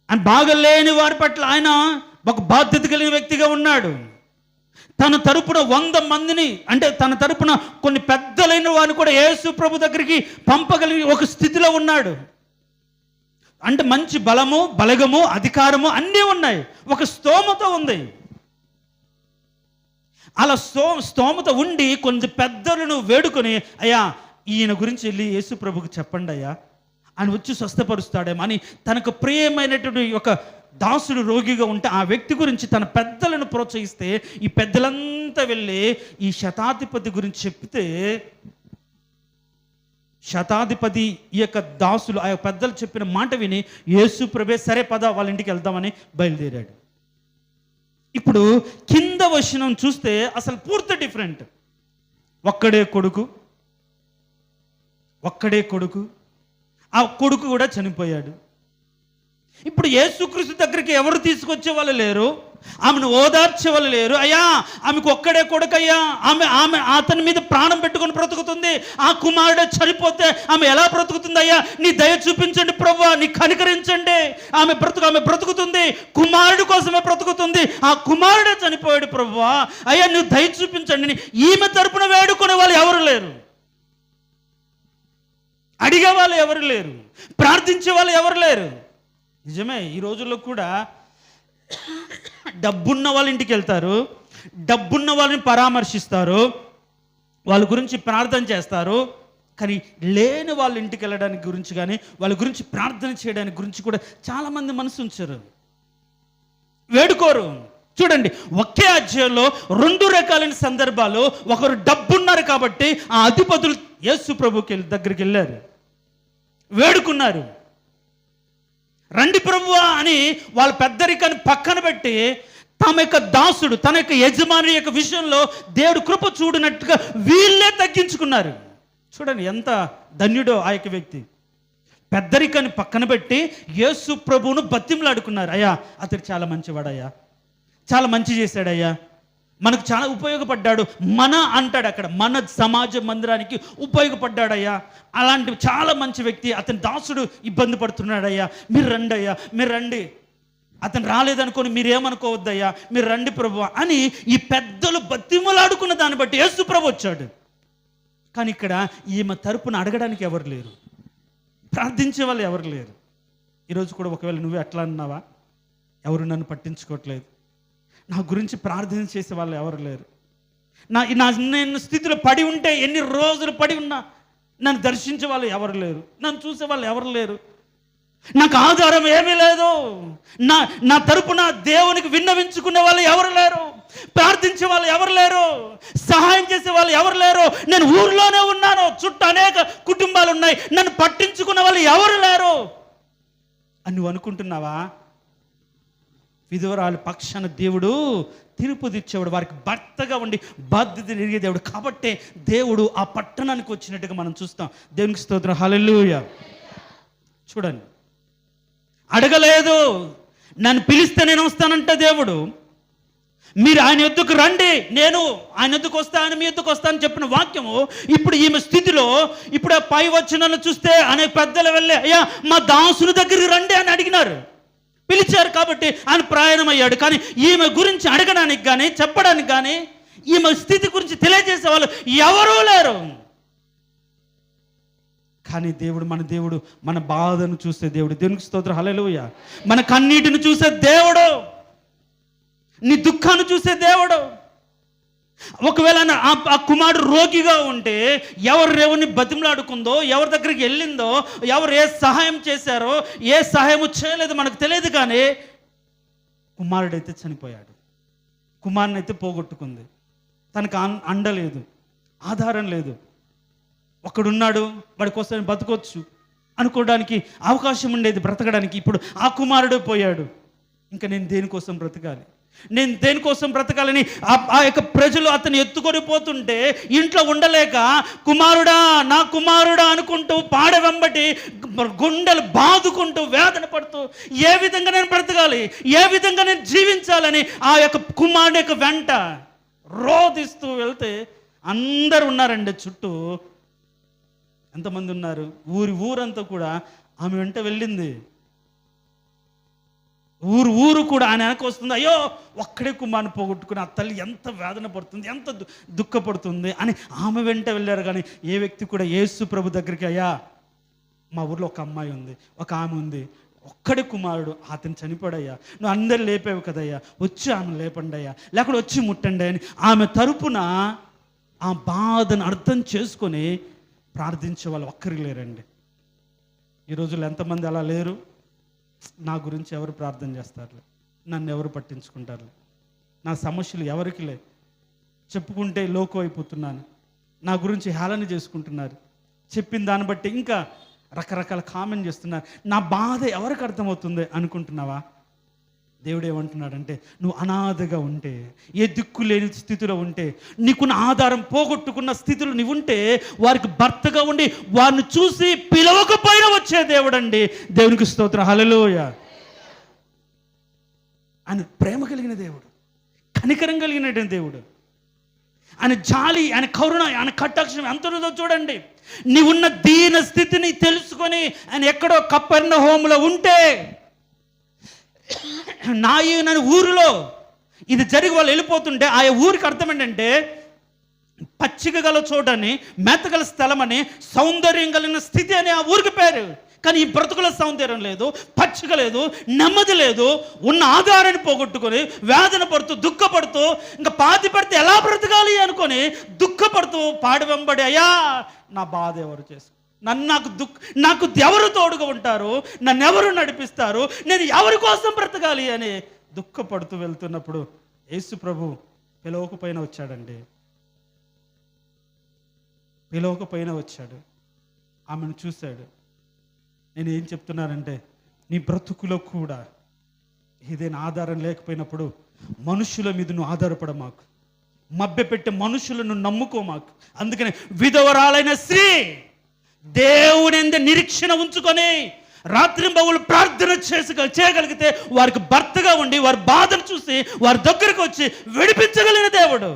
ఆయన బాగలేని వారి పట్ల ఆయన ఒక బాధ్యత కలిగిన వ్యక్తిగా ఉన్నాడు. తన తరపున 100 మందిని, అంటే తన తరపున కొన్ని పెద్దలైన వారిని కూడా యేసు ప్రభు దగ్గరికి పంపగలిగి ఒక స్థితిలో ఉన్నాడు. అంటే మంచి బలము, బలగము, అధికారము అన్నీ ఉన్నాయి, ఒక స్తోమత ఉంది. అలా స్తోమత ఉండి కొంచెం పెద్దలను వేడుకొని, అయ్యా ఈయన గురించి వెళ్ళి యేసు ప్రభుకి చెప్పండి అయ్యా, ఆయన వచ్చి స్వస్థపరుస్తాడేమో అని తనకు ప్రియమైనటువంటి ఒక దాసుడు రోగిగా ఉంటే ఆ వ్యక్తి గురించి తన పెద్దలను ప్రోత్సహిస్తే, ఈ పెద్దలంతా వెళ్ళి ఈ శతాధిపతి గురించి చెప్తే, శతాధిపతి ఈ యొక్క దాసులు ఆ పెద్దలు చెప్పిన మాట విని యేసు ప్రభే సరే పద వాళ్ళ ఇంటికి వెళ్దామని బయలుదేరాడు. ఇప్పుడు కింద వచనం చూస్తే అసలు పూర్తి డిఫరెంట్. ఒక్కడే కొడుకు, ఆ కొడుకు కూడా చనిపోయాడు. ఇప్పుడు యేసుక్రీస్తు దగ్గరికి ఎవరు తీసుకొచ్చే వాళ్ళు లేరు, ఆమెను ఓదార్చే వాళ్ళు లేరు. అయ్యా ఆమెకు ఒక్కడే కొడుకయ్యా, ఆమె అతని మీద ప్రాణం పెట్టుకొని బ్రతుకుతుంది, ఆ కుమారుడే చనిపోతే ఆమె ఎలా బ్రతుకుతుంది? అయ్యా నీ దయ చూపించండి ప్రభువా, నీ కనికరించండి, ఆమె బ్రతుకుతుంది, కుమారుడు కోసమే బ్రతుకుతుంది, ఆ కుమారుడే చనిపోయాడు ప్రభువా, అయ్యా నువ్వు దయ చూపించండి. ఈమె తరపున వేడుకునే వాళ్ళు ఎవరు లేరు, అడిగే వాళ్ళు ఎవరు లేరు, ప్రార్థించే వాళ్ళు ఎవరు లేరు. నిజమే, ఈ రోజుల్లో కూడా డబ్బున్న వాళ్ళ ఇంటికి వెళ్తారు, డబ్బున్న వాళ్ళని పరామర్శిస్తారు, వాళ్ళ గురించి ప్రార్థన చేస్తారు, కానీ లేని వాళ్ళ ఇంటికి వెళ్ళడానికి గురించి కానీ వాళ్ళ గురించి ప్రార్థన చేయడానికి గురించి కూడా చాలామంది మనసు ఉంచారు, వేడుకోరు. చూడండి, ఒకే అధ్యాయంలో 2 రకాలైన సందర్భాలు. ఒకరు డబ్బున్నారు కాబట్టి ఆ అధిపతులు యేసు ప్రభుకి దగ్గరికి వెళ్ళారు, వేడుకున్నారు, రండి ప్రభువా అని వాళ్ళ పెద్దరికాన్ని పక్కన పెట్టి తమ యొక్క దాసుడు, తన యొక్క యజమాని యొక్క విషయంలో దేవుడు కృప చూడనట్టుగా వీళ్ళే తగ్గించుకున్నారు. చూడండి ఎంత ధన్యుడో ఆ యొక్క వ్యక్తి. పెద్దరికాన్ని పక్కన పెట్టి యేసు ప్రభువును బతిమలాడుకున్నారు. అయ్యా అతడు చాలా మంచివాడయ్యా, చాలా మంచి చేశాడయ్యా, మనకు చాలా ఉపయోగపడ్డాడు, అంటాడు అక్కడ, మన సమాజ మందిరానికి ఉపయోగపడ్డాడయ్యా, అలాంటి చాలా మంచి వ్యక్తి, అతని దాసుడు ఇబ్బంది పడుతున్నాడయ్యా, మీరు రండి అయ్యా, మీరు రండి, అతను రాలేదనుకొని మీరేమనుకోవద్దయ్యా, మీరు రండి ప్రభువా అని ఈ పెద్దలు బతిమలాడుకున్న దాన్ని బట్టి యేసు ప్రభు వచ్చాడు. కానీ ఇక్కడ ఈమె తరపున అడగడానికి ఎవరు లేరు, ప్రార్థించే వాళ్ళు ఎవరు లేరు. ఈరోజు కూడా ఒకవేళ నువ్వే అట్లా అన్నావా, ఎవరు నన్ను పట్టించుకోవట్లేదు, నా గురించి ప్రార్థన చేసే వాళ్ళు ఎవరు లేరు, నేను స్థితిలో పడి ఉంటే ఎన్ని రోజులు పడి ఉన్నా నన్ను దర్శించే వాళ్ళు ఎవరు లేరు, నన్ను చూసే వాళ్ళు ఎవరు లేరు, నాకు ఆధారం ఏమీ లేదు, నా తరపున దేవునికి విన్నవించుకునే వాళ్ళు ఎవరు లేరు, ప్రార్థించే వాళ్ళు ఎవరు లేరు, సహాయం చేసే వాళ్ళు ఎవరు లేరు, నేను ఊర్లోనే ఉన్నాను, చుట్టూ అనేక కుటుంబాలు ఉన్నాయి, నన్ను పట్టించుకునే వాళ్ళు ఎవరు లేరు అని నువ్వు అనుకుంటున్నావా? విధవరాలు పక్షాన దేవుడు తీర్పు తెచ్చేవాడు, వారికి భర్తగా ఉండి బాధ్యత ఎరిగే దేవుడు. కాబట్టే దేవుడు ఆ పట్టణానికి వచ్చినట్టుగా మనం చూస్తాం. దేవునికి స్తోత్రం, హల్లెలూయా. చూడండి, అడగలేదు, నన్ను పిలిస్తే నేను వస్తానంటే దేవుడు, మీరు ఆయన యొద్దకు రండి, నేను ఆయన యొద్దకు వస్తాను, మీ యొద్దకు వస్తానని చెప్పిన వాక్యము ఇప్పుడు ఈమె స్థితిలో, ఇప్పుడు ఆ పై వచనాలను చూస్తే అనేక పెద్దలు వెళ్ళి అయ్యా మా దాసుని దగ్గరికి రండి అని అడిగినారు, పిలిచారు కాబట్టి ఆయన ప్రయాణం అయ్యాడు. కానీ ఈమె గురించి అడగడానికి కానీ చెప్పడానికి కానీ ఈమె స్థితి గురించి తెలియజేసే వాళ్ళు ఎవరూ లేరు. కానీ దేవుడు మన బాధను చూసే దేవుడు. దేవునికి స్తోత్రం, హల్లెలూయా. మన కన్నీటిని చూసే దేవుడు, నీ దుఃఖాన్ని చూసే దేవుడు. ఒకవేళ ఆ కుమారుడు రోగిగా ఉంటే ఎవరిని బతిమలాడుకుందో, ఎవరి దగ్గరికి వెళ్ళిందో, ఎవరు ఏ సహాయం చేశారో, ఏ సహాయము చేయలేదు మనకు తెలియదు. కానీ కుమారుడైతే చనిపోయాడు, కుమారుని అయితే పోగొట్టుకుంది, తనకు అండలేదు, ఆధారం లేదు. ఒకడున్నాడు, వాడి కోసం బతకొచ్చు అనుకోవడానికి అవకాశం ఉండేది బ్రతకడానికి. ఇప్పుడు ఆ కుమారుడు పోయాడు, ఇంకా నేను దేనికోసం బ్రతకాలి, నేను దేనికోసం బ్రతకాలని ఆ యొక్క ప్రజలు అతను ఎత్తుకొని పోతుంటే ఇంట్లో ఉండలేక కుమారుడా నా కుమారుడా అనుకుంటూ పాడ వెంబటి గుండెలు బాదుకుంటూ వేదన పడుతూ ఏ విధంగా నేను బ్రతకాలి, ఏ విధంగా నేను జీవించాలని ఆ యొక్క కుమారుడు యొక్క వెంట రోధిస్తూ వెళ్తే అందరు ఉన్నారండి చుట్టూ. ఎంతమంది ఉన్నారు? ఊరంతా కూడా ఆమె వెంట వెళ్ళింది. ఊరు ఊరు కూడా ఆయన వెనక వస్తుంది. అయ్యో ఒక్కడే కుమారుని పోగొట్టుకుని ఆ తల్లి ఎంత వేదన పడుతుంది, ఎంత దుఃఖపడుతుంది అని ఆమె వెంట వెళ్ళారు. కానీ ఏ వ్యక్తి కూడా యేసు ప్రభు దగ్గరికి, అయ్యా మా ఊర్లో ఒక అమ్మాయి ఉంది, ఒక ఆమె ఉంది, ఒక్కడే కుమారుడు, అతను చనిపోడయ్యా, నువ్వు అందరు లేపేవు కదయ్యా, వచ్చి ఆమె లేపండి అయ్యా, లేకపోతే వచ్చి ముట్టండి అని ఆమె తరపున ఆ బాధను అర్థం చేసుకొని ప్రార్థించే వాళ్ళు ఒక్కరికి లేరండి. ఈ రోజుల్లో ఎంతమంది అలా లేరు? నా గురించి ఎవరు ప్రార్థన చేస్తారులే, నన్ను ఎవరు పట్టించుకుంటారులే, నా సమస్యలు ఎవరికి లే, చెప్పుకుంటే లోకు అయిపోతున్నాను, నా గురించి హేళన చేసుకుంటున్నారు, చెప్పిన దాన్ని బట్టి ఇంకా రకరకాల కామెంట్ చేస్తున్నారు, నా బాధ ఎవరికి అర్థమవుతుంది అనుకుంటున్నావా? దేవుడు ఏమంటున్నాడంటే, నువ్వు అనాథగా ఉంటే, ఏ దిక్కు లేని స్థితిలో ఉంటే, నీకున్న ఆధారం పోగొట్టుకున్న స్థితిలో నీవు ఉంటే, వారికి భర్తగా ఉండి వారిని చూసి పిలవకపోయినా వచ్చే దేవుడు అండి. దేవునికి స్తోత్రం, హల్లెలూయా. ఆయన ప్రేమ కలిగిన దేవుడు, కనికరం కలిగిన దేవుడు, ఆయన జాలి, ఆయన కరుణ, ఆయన కటాక్షం ఎంత ఉందో చూడండి. నీవున్న దీన స్థితిని తెలుసుకొని ఆయన ఎక్కడో కపెర్నహూములో ఉంటే, నాయన ఊరిలో ఇది జరిగి వాళ్ళు వెళ్ళిపోతుంటే ఆ ఊరికి అర్థం ఏంటంటే, పచ్చిక గల చోటని, మెత్తగల స్థలం అని, సౌందర్యం కలిగిన స్థితి అని ఆ ఊరికి పేరు. కానీ ఈ బ్రతుకుల సౌందర్యం లేదు, పచ్చిక లేదు, నెమ్మది లేదు, ఉన్న ఆధారాన్ని పోగొట్టుకొని వేదన పడుతూ దుఃఖపడుతూ ఇంకా పాతి పడితే ఎలా బ్రతకాలి అనుకొని దుఃఖపడుతూ పాడి వెంబడి, అయ్యా నా బాధ ఎవరు చేసుకో, నాకు ఎవరు తోడుగా ఉంటారు, నన్ను ఎవరు నడిపిస్తారు, నేను ఎవరి కోసం బ్రతకాలి అని దుఃఖపడుతూ వెళ్తున్నప్పుడు యేసు ప్రభు పిలవకపోయినా వచ్చాడండి. పిలవకపోయినా వచ్చాడు, ఆమెను చూశాడు. నేను ఏం చెప్తున్నానంటే, నీ బ్రతుకులో కూడా ఏదైనా ఆధారం లేకపోయినప్పుడు మనుషుల మీద నువ్వు ఆధారపడ మాకు, మభ్యపెట్టే మనుషులను నమ్ముకో మాకు. అందుకని విధవరాలైన స్త్రీ దేవుని యందు నిరీక్షణ ఉంచుకొని రాత్రింబవళ్ళు ప్రార్థన చేయగలిగితే వారికి భర్తగా ఉండి వారి బాధను చూసి వారి దగ్గరకు వచ్చి విడిపించగలిగిన దేవుడు.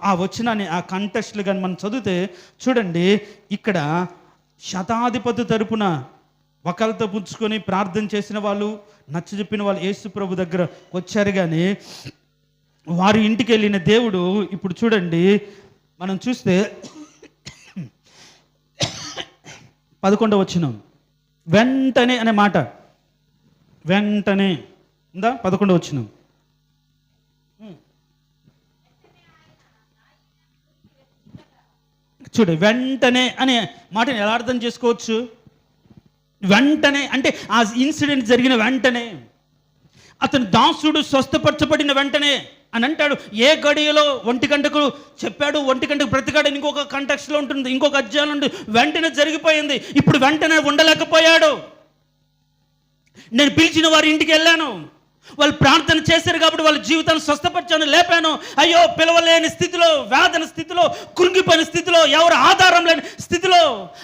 ఆ వచనాన్ని, ఆ కంటెస్ట్లు కానీ మనం చదివితే చూడండి, ఇక్కడ శతాధిపతి తరపున ఒకరితో పుచ్చుకొని ప్రార్థన చేసిన వాళ్ళు, నచ్చజెప్పిన వాళ్ళు యేసు ప్రభు దగ్గర వచ్చారు. కానీ వారి ఇంటికి వెళ్ళిన దేవుడు ఇప్పుడు చూడండి, మనం చూస్తే 11వ వచనం, వెంటనే అనే మాట, వెంటనే ఉందా? 11వ వచనం, చూడు, వెంటనే అనే మాటని ఎలా అర్థం చేసుకోవచ్చు? వెంటనే అంటే ఆ ఇన్సిడెంట్ జరిగిన వెంటనే, అతను దాసుడు స్వస్థపరచబడిన వెంటనే అని అంటాడు. ఏ గడియలో 1 గంటకు చెప్పాడు, 1 గంటకు బ్రతికాడు, ఇంకొక కంటెక్స్ట్లో ఉంటుంది, ఇంకొక అధ్యాయం ఉంటుంది. వెంటనే జరిగిపోయింది. ఇప్పుడు వెంటనే ఉండలేకపోయాడు. నేను పిలిచిన వారి ఇంటికి వెళ్ళాను, వాళ్ళు ప్రార్థన చేశారు కాబట్టి వాళ్ళ జీవితాన్ని స్వస్థపరిచాను, లేపాను. అయ్యో పిలవలేని స్థితిలో, వేదన స్థితిలో, కృంగిపోయిన స్థితిలో, ఎవరు ఆధారం లేని స్థితిలో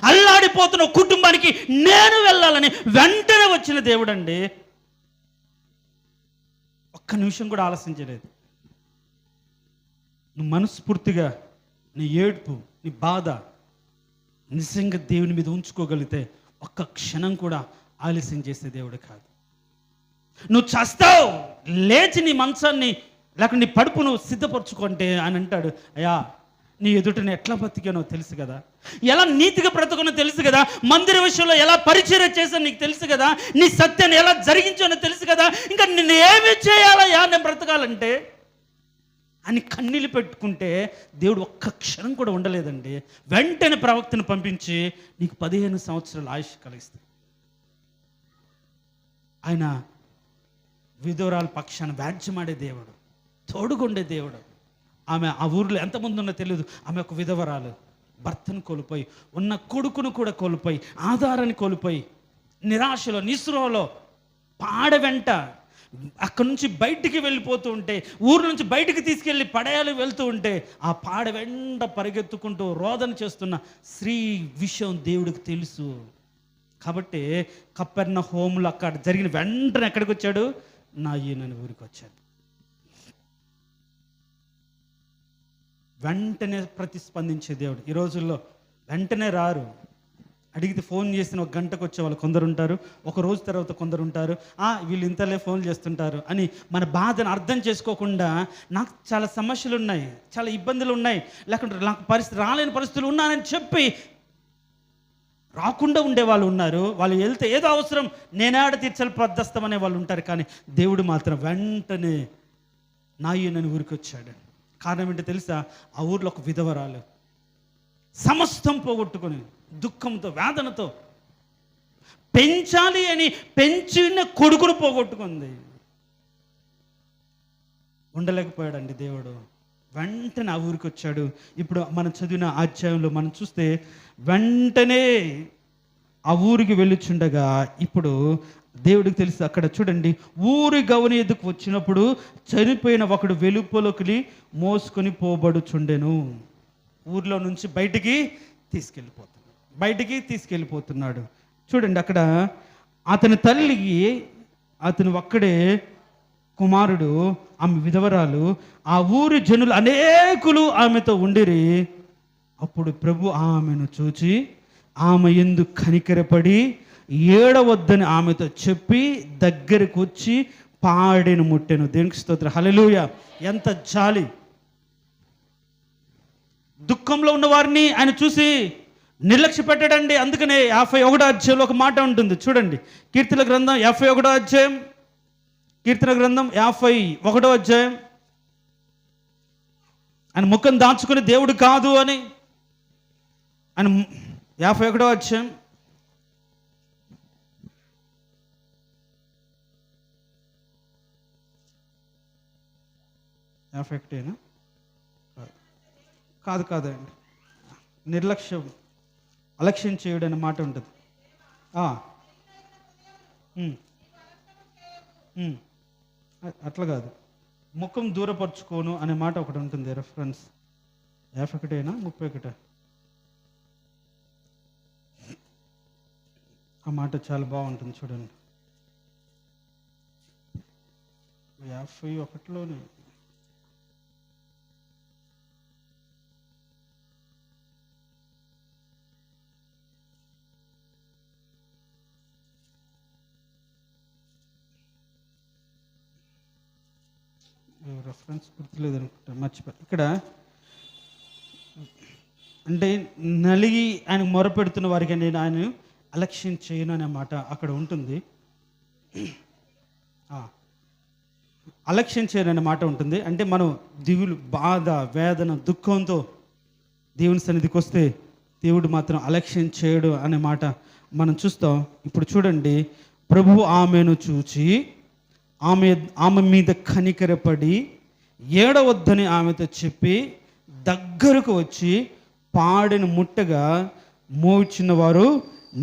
అల్లాడిపోతున్న కుటుంబానికి నేను వెళ్ళాలని వెంటనే వచ్చిన దేవుడు అండి. ఒక్క నిమిషం కూడా ఆలోచించలేదు. నువ్వు మనస్ఫూర్తిగా నీ ఏడుపు, నీ బాధ నిజంగా దేవుని మీద ఉంచుకోగలిగితే ఒక్క క్షణం కూడా ఆలస్యం చేసే దేవుడు కాదు. నువ్వు చస్తావు, లేచి నీ మంచాన్ని లేకపోతే నీ పడుపు నువ్వు సిద్ధపరచుకుంటే అని అంటాడు, అయ్యా నీ ఎదుటని ఎట్లా బతికానో తెలుసు కదా, ఎలా నీతిగా బ్రతుకునో తెలుసు కదా, మందిర విషయంలో ఎలా పరిచర్య చేశానో నీకు తెలుసు కదా, నీ సత్యాన్ని ఎలా జరిగించానో తెలుసు కదా, ఇంకా నిన్ను ఏమి చేయాలయ్యా నేను బ్రతకాలంటే అని కన్నీళ్ళు పెట్టుకుంటే దేవుడు ఒక్క క్షణం కూడా ఉండలేదండి. వెంటనే ప్రవక్తను పంపించి నీకు 15 సంవత్సరాల ఆయుష్ కలిగిస్తుంది. ఆయన విధవరాల పక్షాన వ్యాజ్యమాడే దేవుడు, తోడుగుండే దేవుడు. ఆమె ఆ ఊరిలో ఎంతమంది ఉన్నా తెలియదు, ఆమె ఒక విధవరాలు, భర్తను కోల్పోయి, ఉన్న కొడుకును కూడా కోల్పోయి, ఆధారాన్ని కోల్పోయి, నిరాశలో, నిస్పృహలో, పాడ వెంట అక్కడి నుంచి బయటికి వెళ్ళిపోతూ ఉంటే, ఊరు నుంచి బయటికి తీసుకెళ్ళి పడయాలు వెళ్తూ ఉంటే, ఆ పాడ వెంట పరిగెత్తుకుంటూ రోదన చేస్తున్న స్త్రీ విషయం దేవుడికి తెలుసు. కాబట్టి కపెర్నహూములో అక్కడ జరిగిన వెంటనే ఎక్కడికి వచ్చాడు? నాయనని ఊరికి వచ్చాడు. వెంటనే ప్రతిస్పందించే దేవుడు. ఈ రోజుల్లో వెంటనే రారు, అడిగితే ఫోన్ చేసిన ఒక గంటకు వచ్చే వాళ్ళు కొందరు ఉంటారు, ఒక రోజు తర్వాత కొందరు ఉంటారు. వీళ్ళు ఇంతలే ఫోన్ చేస్తుంటారు అని మన బాధను అర్థం చేసుకోకుండా, నాకు చాలా సమస్యలు ఉన్నాయి, చాలా ఇబ్బందులు ఉన్నాయి, లేకుంటే నాకు పరిస్థితి రాలేని పరిస్థితులు ఉన్నానని చెప్పి రాకుండా ఉండే వాళ్ళు ఉన్నారు. వాళ్ళు వెళ్తే ఏదో అవసరం నేనాడ తీర్చాలి ప్రద్దస్తం అనే వాళ్ళు ఉంటారు. కానీ దేవుడు మాత్రం వెంటనే నాయనని ఊరికి వచ్చాడు. కారణం ఏంటో తెలుసా? ఆ ఊర్లో ఒక విధవరాలు సమస్తం పోగొట్టుకొని దుఃఖంతో వేదనతో పెంచాలి అని పెంచిన కొడుకును పోగొట్టుకుంది. ఉండలేకపోయాడండి దేవుడు. వెంటనే ఆ ఊరికి వచ్చాడు. ఇప్పుడు మనం చదివిన అధ్యాయంలో మనం చూస్తే వెంటనే ఆ ఊరికి వెళ్ళుచుండగా ఇప్పుడు దేవుడికి తెలుసు. అక్కడ చూడండి, ఊరి గవని ఎదుకు వచ్చినప్పుడు చనిపోయిన ఒకడు వెలుపలికి మోసుకొని పోబడుచుండెను. ఊర్లో నుంచి బయటికి తీసుకెళ్ళిపోతున్నాడు. చూడండి, అక్కడ అతని తల్లికి అతను ఒక్కడే కుమారుడు, ఆమె విధవరాలు. ఆ ఊరి జనులు అనేకులు ఆమెతో ఉండిరి. అప్పుడు ప్రభు ఆమెను చూచి ఆమె యందు కనికరపడి ఏడవద్దని ఆమెతో చెప్పి దగ్గరకు వచ్చి పాడెను ముట్టెను. దేవునికి స్తోత్రం, హల్లెలూయా. ఎంత జాలి! దుఃఖంలో ఉన్న వారిని ఆయన చూసి నిర్లక్ష్య పెట్టడండి. అందుకనే 51వ అధ్యాయంలో ఒక మాట ఉంటుంది చూడండి. కీర్తన గ్రంథం 51వ అధ్యాయం, కీర్తన గ్రంథం 51వ అధ్యాయం. ఆయన ముఖం దాచుకుని దేవుడు కాదు అని, ఆయన 51వ అధ్యాయం 51 కాదండి, అలక్ష్యం చేయడం అనే మాట ఉంటుంది. అట్లా కాదు, ముఖం దూరపరుచుకోను అనే మాట ఒకటి ఉంటుంది. రెఫరెన్స్ 51 31. ఆ మాట చాలా బాగుంటుంది చూడండి. 51లోనే రెఫరెన్స్ గుర్తులేదు అనుకుంటా, మర్చిపోయి. ఇక్కడ అంటే నలిగి ఆయన మొరపెడుతున్న వారికి నేను ఆయన అలక్ష్యం చేయను అనే మాట అక్కడ ఉంటుంది. అలక్ష్యం చేయను అనే మాట ఉంటుంది. అంటే మనం దిగులు, బాధ, వేదన, దుఃఖంతో దేవుని సన్నిధికి వస్తే దేవుడు మాత్రం అలక్ష్యం చేయడు అనే మాట మనం చూస్తాం. ఇప్పుడు చూడండి, ప్రభువు ఆమెను చూచి ఆమె మీద కనికరపడి ఏడవద్దని ఆమెతో చెప్పి దగ్గరకు వచ్చి పాడెను ముట్టగా మోచిన వారు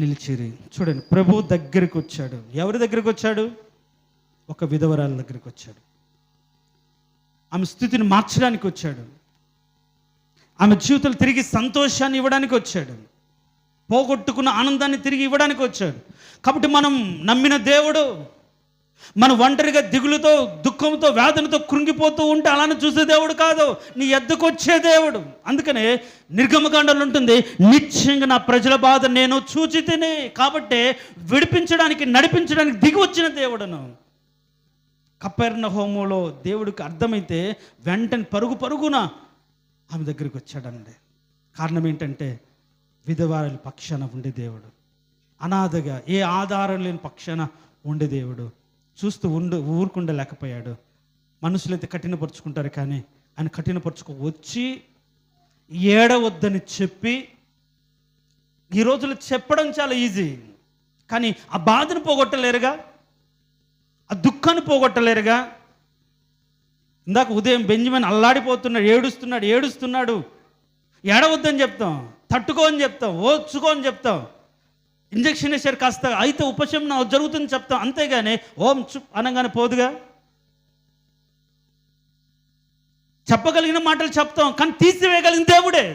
నిలిచిరి. చూడండి, ప్రభు దగ్గరికి వచ్చాడు. ఎవరి దగ్గరికి వచ్చాడు? ఒక విధవరాల దగ్గరికి వచ్చాడు. ఆమె స్థితిని మార్చడానికి వచ్చాడు. ఆమె జీవితంలో తిరిగి సంతోషాన్ని ఇవ్వడానికి వచ్చాడు. పోగొట్టుకున్న ఆనందాన్ని తిరిగి ఇవ్వడానికి వచ్చాడు. కాబట్టి మనం నమ్మిన దేవుడు మన ఒంటరిగా దిగులుతో, దుఃఖంతో, వేదనతో కృంగిపోతూ ఉంటే అలానే చూసే దేవుడు కాదు, నీ ఎద్దుకు వచ్చే దేవుడు. అందుకనే నిర్గమకాండంలో ఉంటుంది, నిశ్చయంగా నా ప్రజల బాధ నేను చూచి తిని, కాబట్టి విడిపించడానికి, నడిపించడానికి దిగి వచ్చిన దేవుడును. కపెర్నహూములో దేవుడికి అర్థమైతే వెంటనే పరుగున ఆమె దగ్గరికి వచ్చాడండి. కారణం ఏంటంటే విధవారి పక్షాన ఉండే దేవుడు, అనాథగా ఏ ఆధారం లేని పక్షాన ఉండే దేవుడు. చూస్తూ ఊరుకుండలేకపోయాడు. మనుషులైతే కఠినపరుచుకుంటారు, కానీ ఆయన వచ్చి ఏడవద్దని చెప్పి, ఈ రోజుల్లో చెప్పడం చాలా ఈజీ, కానీ ఆ బాధను పోగొట్టలేరుగా, ఆ దుఃఖాన్ని పోగొట్టలేరుగా. ఇందాక ఉదయం బెంజమిన్ అల్లాడిపోతున్నాడు, ఏడుస్తున్నాడు. ఏడవద్దని చెప్తాం, తట్టుకో అని చెప్తాం, ఓర్చుకో అని చెప్తాం, ఇంజక్షన్ వేసారు కాస్త అయితే ఉపశమనం జరుగుతుంది చెప్తాం, అంతేగాని ఓం చుప్ అనగానే పోదుగా. చెప్పగలిగిన మాటలు చెప్తాం, కానీ తీసివేయగలిగిన దేవుడే.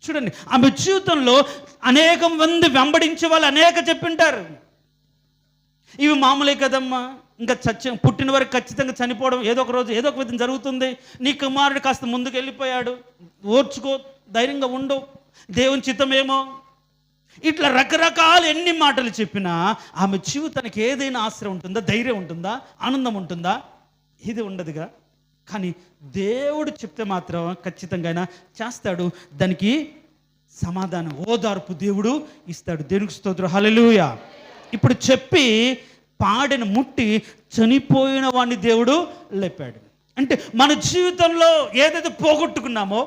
చూడండి, ఆమె జీవితంలో అనేక మంది వెంబడించే వాళ్ళు అనేక చెప్పింటారు, ఇవి మామూలే కదమ్మా, ఇంకా పుట్టిన వరకు ఖచ్చితంగా చనిపోవడం ఏదో ఒక రోజు ఏదో ఒక విధంగా జరుగుతుంది, నీ కుమారుడు కాస్త ముందుకు వెళ్ళిపోయాడు, ఓర్చుకో, ధైర్యంగా ఉండు, దేవుని చిత్తమేమో. ఇట్లా రకరకాల ఎన్ని మాటలు చెప్పినా ఆమె జీవితానికి ఏదైనా ఆశ్రయం ఉంటుందా, ధైర్యం ఉంటుందా, ఆనందం ఉంటుందా? ఇది ఉండదుగా. కానీ దేవుడు చెప్తే మాత్రం ఖచ్చితంగా ఆయన చేస్తాడు. దానికి సమాధానం, ఓదార్పు దేవుడు ఇస్తాడు. దేవునికి స్తోత్రం, హల్లెలూయా. ఇప్పుడు చెప్పి పాడెను ముట్టి చనిపోయిన వాడిని దేవుడు లేపాడు. అంటే మన జీవితంలో ఏదైతే పోగొట్టుకున్నామో,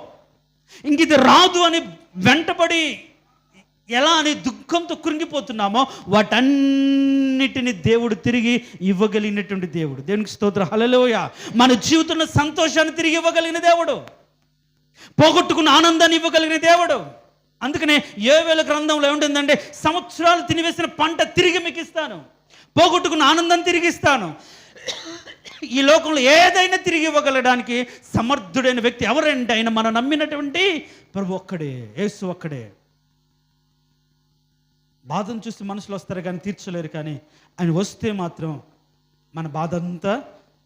ఇంక ఇది రాదు అని వెంటబడి ఎలా అని దుఃఖంతో కృంగిపోతున్నామో, వాటన్నిటిని దేవుడు తిరిగి ఇవ్వగలిగినటువంటి దేవుడు. దేవునికి స్తోత్రం, హల్లెలూయా. మన జీవితంలో సంతోషాన్ని తిరిగి ఇవ్వగలిగిన దేవుడు, పోగొట్టుకున్న ఆనందాన్ని ఇవ్వగలిగిన దేవుడు. అందుకనే యోవేలు గ్రంథంలో ఏముంటుందంటే, సంవత్సరాలు తినివేసిన పంట తిరిగి మీకు ఇస్తాను, పోగొట్టుకున్న ఆనందం తిరిగిస్తాను. ఈ లోకంలో ఏదైనా తిరిగి ఇవ్వగలడానికి సమర్థుడైన వ్యక్తి ఎవరంటే ఆయన మనం నమ్మినటువంటి ప్రభు ఒక్కడే, యేసు ఒక్కడే. బాధను చూసి మనుషులు వస్తారు కానీ తీర్చలేరు, కానీ ఆయన వస్తే మాత్రం మన బాధ అంతా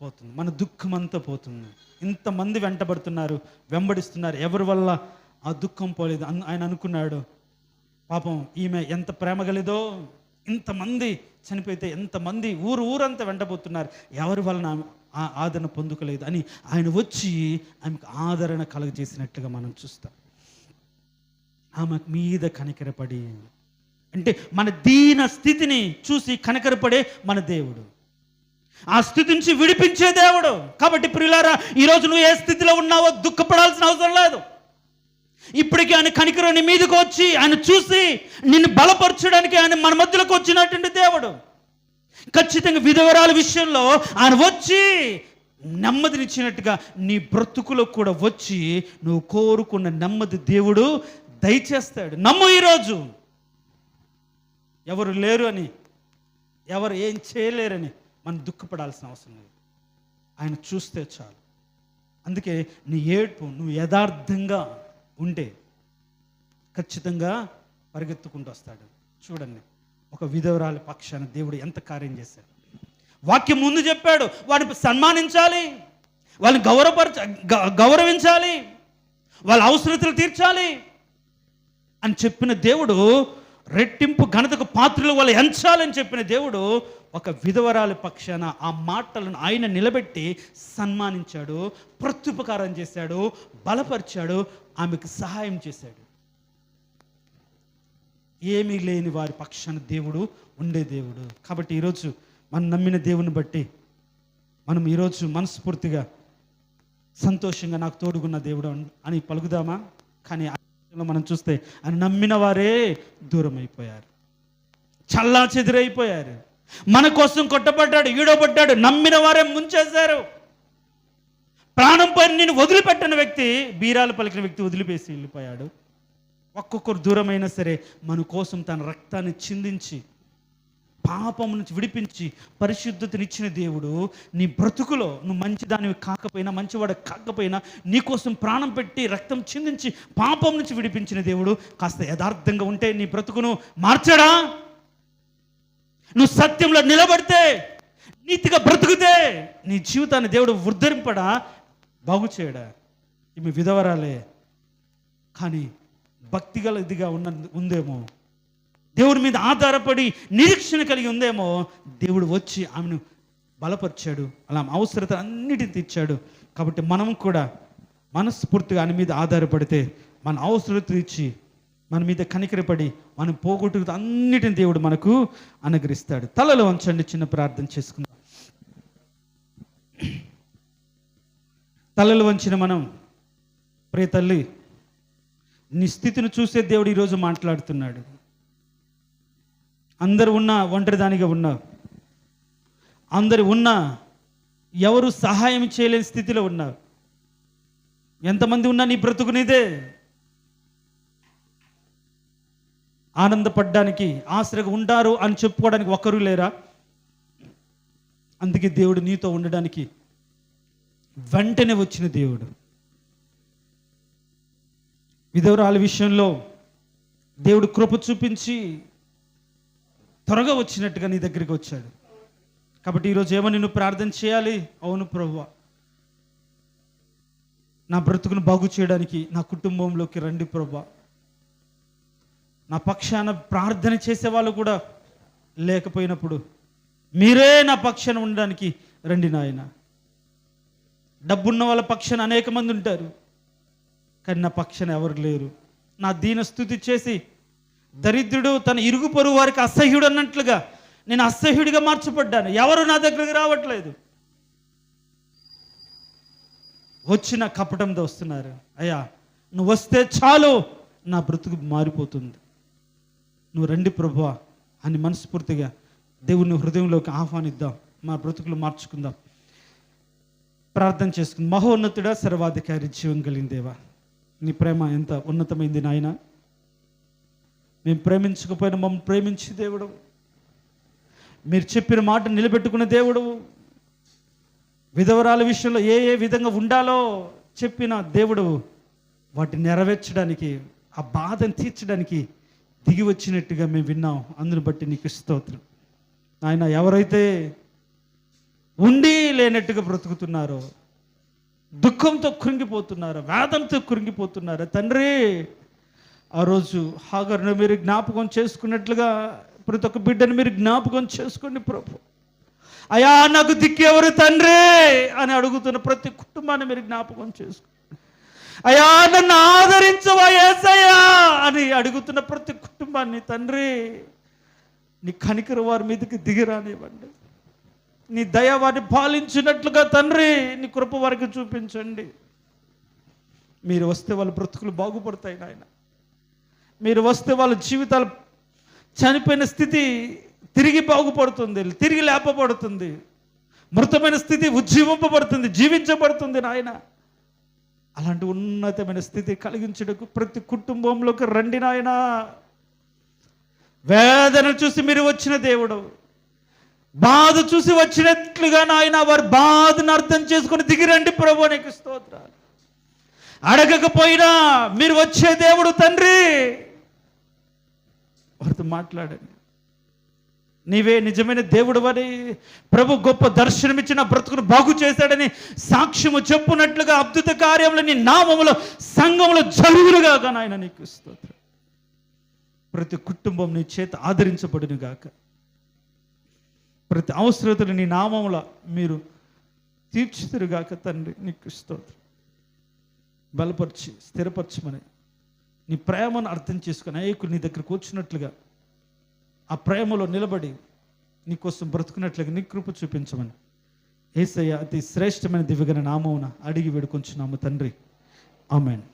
పోతుంది, మన దుఃఖం అంతా పోతుంది. ఇంతమంది వెంటబడుతున్నారు, వెంబడిస్తున్నారు, ఎవరి వల్ల ఆ దుఃఖం పోలేదు. ఆయన అనుకున్నాడు, పాపం ఈమె ఎంత ప్రేమ గలిదో, ఇంతమంది చనిపోతే ఎంతమంది ఊరంతా వెంటబోతున్నారు, ఎవరి వలన ఆదరణ పొందుకోలేదు అని ఆయన వచ్చి ఆమెకు ఆదరణ కలుగజేసినట్లుగా మనం చూస్తాం. ఆమె మీద కనికరపడి, అంటే మన దీన స్థితిని చూసి కనికరపడే మన దేవుడు, ఆ స్థితి నుంచి విడిపించే దేవుడు. కాబట్టి ప్రియులారా, ఈరోజు నువ్వు ఏ స్థితిలో ఉన్నావో దుఃఖపడాల్సిన అవసరం లేదు. ఇప్పటికీ ఆయన కనికరం నీ మీదకి వచ్చి ఆయన చూసి నిన్ను బలపరచడానికి ఆయన మన మధ్యలోకి వచ్చినటువంటి దేవుడు. ఖచ్చితంగా విధవరాల విషయంలో ఆయన వచ్చి నెమ్మదినిచ్చినట్టుగా నీ బ్రతుకులో కూడా వచ్చి నువ్వు కోరుకున్న నెమ్మది దేవుడు దయచేస్తాడు. నమ్ము. ఈరోజు ఎవరు లేరు అని, ఎవరు ఏం చేయలేరని మనం దుఃఖపడాల్సిన అవసరం లేదు. ఆయన చూస్తే చాలు. అందుకే నీ ఏడ్పు నువ్వు యథార్థంగా ఉంటే ఖచ్చితంగా పరిగెత్తుకుంటూ వస్తాడు. చూడండి, ఒక విధవరాలి పక్షాన దేవుడు ఎంత కార్యం చేశాడు. వాక్యం ముందు చెప్పాడు, వాడిని సన్మానించాలి, వాళ్ళని గౌరవించాలి, వాళ్ళ అవసరతలు తీర్చాలి అని చెప్పిన దేవుడు, రెట్టింపు ఘనతకు పాత్రలు వాళ్ళు ఎంచాలని చెప్పిన దేవుడు ఒక విధవరాలి పక్షాన ఆ మాటలను ఆయన నిలబెట్టి సన్మానించాడు, ప్రత్యుపకారం చేశాడు, బలపరిచాడు, ఆమెకు సహాయం చేశాడు. ఏమీ లేని వారి పక్షాన దేవుడు ఉండే దేవుడు. కాబట్టి ఈరోజు మనం నమ్మిన దేవుని బట్టి మనం ఈరోజు మనస్ఫూర్తిగా సంతోషంగా నాకు తోడుగున్న దేవుడు అని పలుకుదామా? కానీ మనం చూస్తే ఆయన నమ్మిన వారే దూరం అయిపోయారు, చల్లా చెదిరైపోయారు. మన కోసం కొట్టబడ్డాడు, ఈడోబడ్డాడు, నమ్మిన వారే ముంచేశారు. ప్రాణం పైన నేను వదిలిపెట్టిన వ్యక్తి, బీరాలు పలికిన వ్యక్తి వదిలిపేసి వెళ్ళిపోయాడు. ఒక్కొక్కరు దూరమైనా సరే మన కోసం తన రక్తాన్ని చిందించి పాపం నుంచి విడిపించి పరిశుద్ధతనిచ్చిన దేవుడు నీ బ్రతుకులో నువ్వు మంచిదానివి కాకపోయినా, మంచివాడు కాకపోయినా, నీకోసం ప్రాణం పెట్టి రక్తం చిందించి పాపం నుంచి విడిపించిన దేవుడు కాస్త యథార్థంగా ఉంటే నీ బ్రతుకును మార్చడా? నువ్వు సత్యంలో నిలబడితే, నీతిగా బ్రతుకుతే నీ జీవితాన్ని దేవుడు ఉద్ధరింపడా, బాగు చేయడా? ఈమె విధవరాలే, కానీ భక్తి గలదిగా ఉందేమో, దేవుడి మీద ఆధారపడి నిరీక్షణ కలిగి ఉందేమో, దేవుడు వచ్చి ఆమెను బలపరిచాడు, అలా అవసరత అన్నిటిని తీర్చాడు. కాబట్టి మనం కూడా మనస్ఫూర్తిగా ఆయన మీద ఆధారపడితే మన అవసరత ఇచ్చి మన మీద కనికరపడి మనం పోగొట్టుకు అన్నిటిని దేవుడు మనకు అనుగ్రహిస్తాడు. తలలో వంచండి, చిన్న ప్రార్థన చేసుకుందాం. తలలు వంచిన మనం, ప్రియ తల్లి, నీ స్థితిని చూసే దేవుడు ఈరోజు మాట్లాడుతున్నాడు. అందరు ఉన్నా ఒంటరిదానిగా ఉన్నావు, అందరు ఉన్నా ఎవరు సహాయం చేయలేని స్థితిలో ఉన్నావు. ఎంతమంది ఉన్నా నీ బ్రతుకునిదే. ఆనందపడ్డానికి, ఆశ్రగా ఉంటారు అని చెప్పుకోవడానికి ఒక్కరూ లేరా? అందుకే దేవుడు నీతో ఉండడానికి వెంటనే వచ్చిన దేవుడు. విధవరాల విషయంలో దేవుడు కృప చూపించి త్వరగా వచ్చినట్టుగా నీ దగ్గరికి వచ్చాడు. కాబట్టి ఈరోజు ఏమని నువ్వు ప్రార్థన చేయాలి? అవును ప్రభువా, నా బ్రతుకును బాగు చేయడానికి నా కుటుంబంలోకి రండి ప్రభువా, నా పక్షాన ప్రార్థన చేసేవాళ్ళు కూడా లేకపోయినప్పుడు మీరే నా పక్షాన ఉండడానికి రండి నాయన. డబ్బున్న వాళ్ళ పక్షాన అనేక మంది ఉంటారు, కానీ నా పక్షాన ఎవరు లేరు. నా దీన స్తుతి చేసి దరిద్రుడు తన ఇరుగు పొరుగు వారికి అసహ్యుడు అన్నట్లుగా నేను అసహ్యుడిగా మార్చబడ్డాను. ఎవరు నా దగ్గరికి రావట్లేదు. వచ్చిన కపటంతో వస్తున్నారు. అయ్యా నువ్వు వస్తే చాలు, నా బ్రతుకు మారిపోతుంది. నువ్వు రండి ప్రభువా అని మనస్ఫూర్తిగా దేవుని హృదయంలోకి ఆహ్వానిద్దాం. మా బ్రతుకులు మార్చుకుందాం. ప్రార్థన చేసుకుందాం. మహోన్నతుడా, సర్వాధికారి, జీవం కలిగిన దేవా, నీ ప్రేమ ఎంత ఉన్నతమైంది నాయన. మేము ప్రేమించకపోయినా మమ్మల్ని ప్రేమించి దేవుడు, మీరు చెప్పిన మాట నిలబెట్టుకున్న దేవుడు, విధవరాల విషయంలో ఏ ఏ విధంగా ఉండాలో చెప్పిన దేవుడు, వాటిని నెరవేర్చడానికి, ఆ బాధను తీర్చడానికి దిగి వచ్చినట్టుగా మేము విన్నాం. అందుని బట్టి నీకు స్తోత్రం నాయన. ఎవరైతే ఉండి లేనట్టుగా బ్రతుకుతున్నారో, దుఃఖంతో కృంగిపోతున్నారో, వేదనతో కృంగిపోతున్నారో తండ్రి, ఆ రోజు హాగర్ను మీరు జ్ఞాపకం చేసుకున్నట్లుగా ప్రతి ఒక్క బిడ్డను మీరు జ్ఞాపకం చేసుకోండి ప్రభు. అయా నాకు దిక్కెవరు తండ్రి అని అడుగుతున్న ప్రతి కుటుంబాన్ని మీరు జ్ఞాపకం చేసుకోండి. అయా నన్ను ఆదరించవా యేసయ్యా అని అడుగుతున్న ప్రతి కుటుంబాన్ని తండ్రి నీ కనికర వారి మీదకి దిగిరానివ్వండి. నీ దయ వారిని పాలించినట్లుగా తండ్రి నీ కృప వారికి చూపించండి. మీరు వస్తే వాళ్ళ బ్రతుకులు బాగుపడతాయి నాయన. మీరు వస్తే వాళ్ళ జీవితాలు చనిపోయిన స్థితి తిరిగి బాగుపడుతుంది, తిరిగి లేపబడుతుంది. మృతమైన స్థితి ఉజ్జీవింపబడుతుంది, జీవించబడుతుంది నాయన. అలాంటి ఉన్నతమైన స్థితి కలిగించడానికి ప్రతి కుటుంబంలోకి రండి నాయన. వేదన చూసి మీరు వచ్చిన దేవుడు, బాధ చూసి వచ్చినట్లుగా నాయన వారి బాధను అర్థం చేసుకుని దిగిరండి ప్రభు. నీకు స్తోత్రాలు. అడగకపోయినా మీరు వచ్చే దేవుడు తండ్రి, వారితో మాట్లాడండి. నీవే నిజమైన దేవుడు అని ప్రభు గొప్ప దర్శనమిచ్చిన బ్రతుకును బాగు చేశాడని సాక్ష్యము చెప్పునట్లుగా అద్భుత కార్యములు నీ నామములో సంఘములో జరుగునుగాక నాయన. నీకు స్తోత్రం. ప్రతి కుటుంబం నీ చేత ఆదరించబడును గాక. ప్రతి అవసరతలు నీ నామముల మీరు తీర్చుతురుగాక తండ్రి. నీకు స్తోత్రం. బలపరిచి స్థిరపరచమని నీ ప్రేమను అర్థం చేసుకుని అనేకులు నీ దగ్గరకు వచ్చినట్లుగా ఆ ప్రేమలో నిలబడి నీకోసం బ్రతుకున్నట్లుగా నీ కృప చూపించమని యేసయ్య అతి శ్రేష్టమైన దివ్యగణ నామమున అడిగి వేడుకొంచున్నాము తండ్రి. ఆమేన్.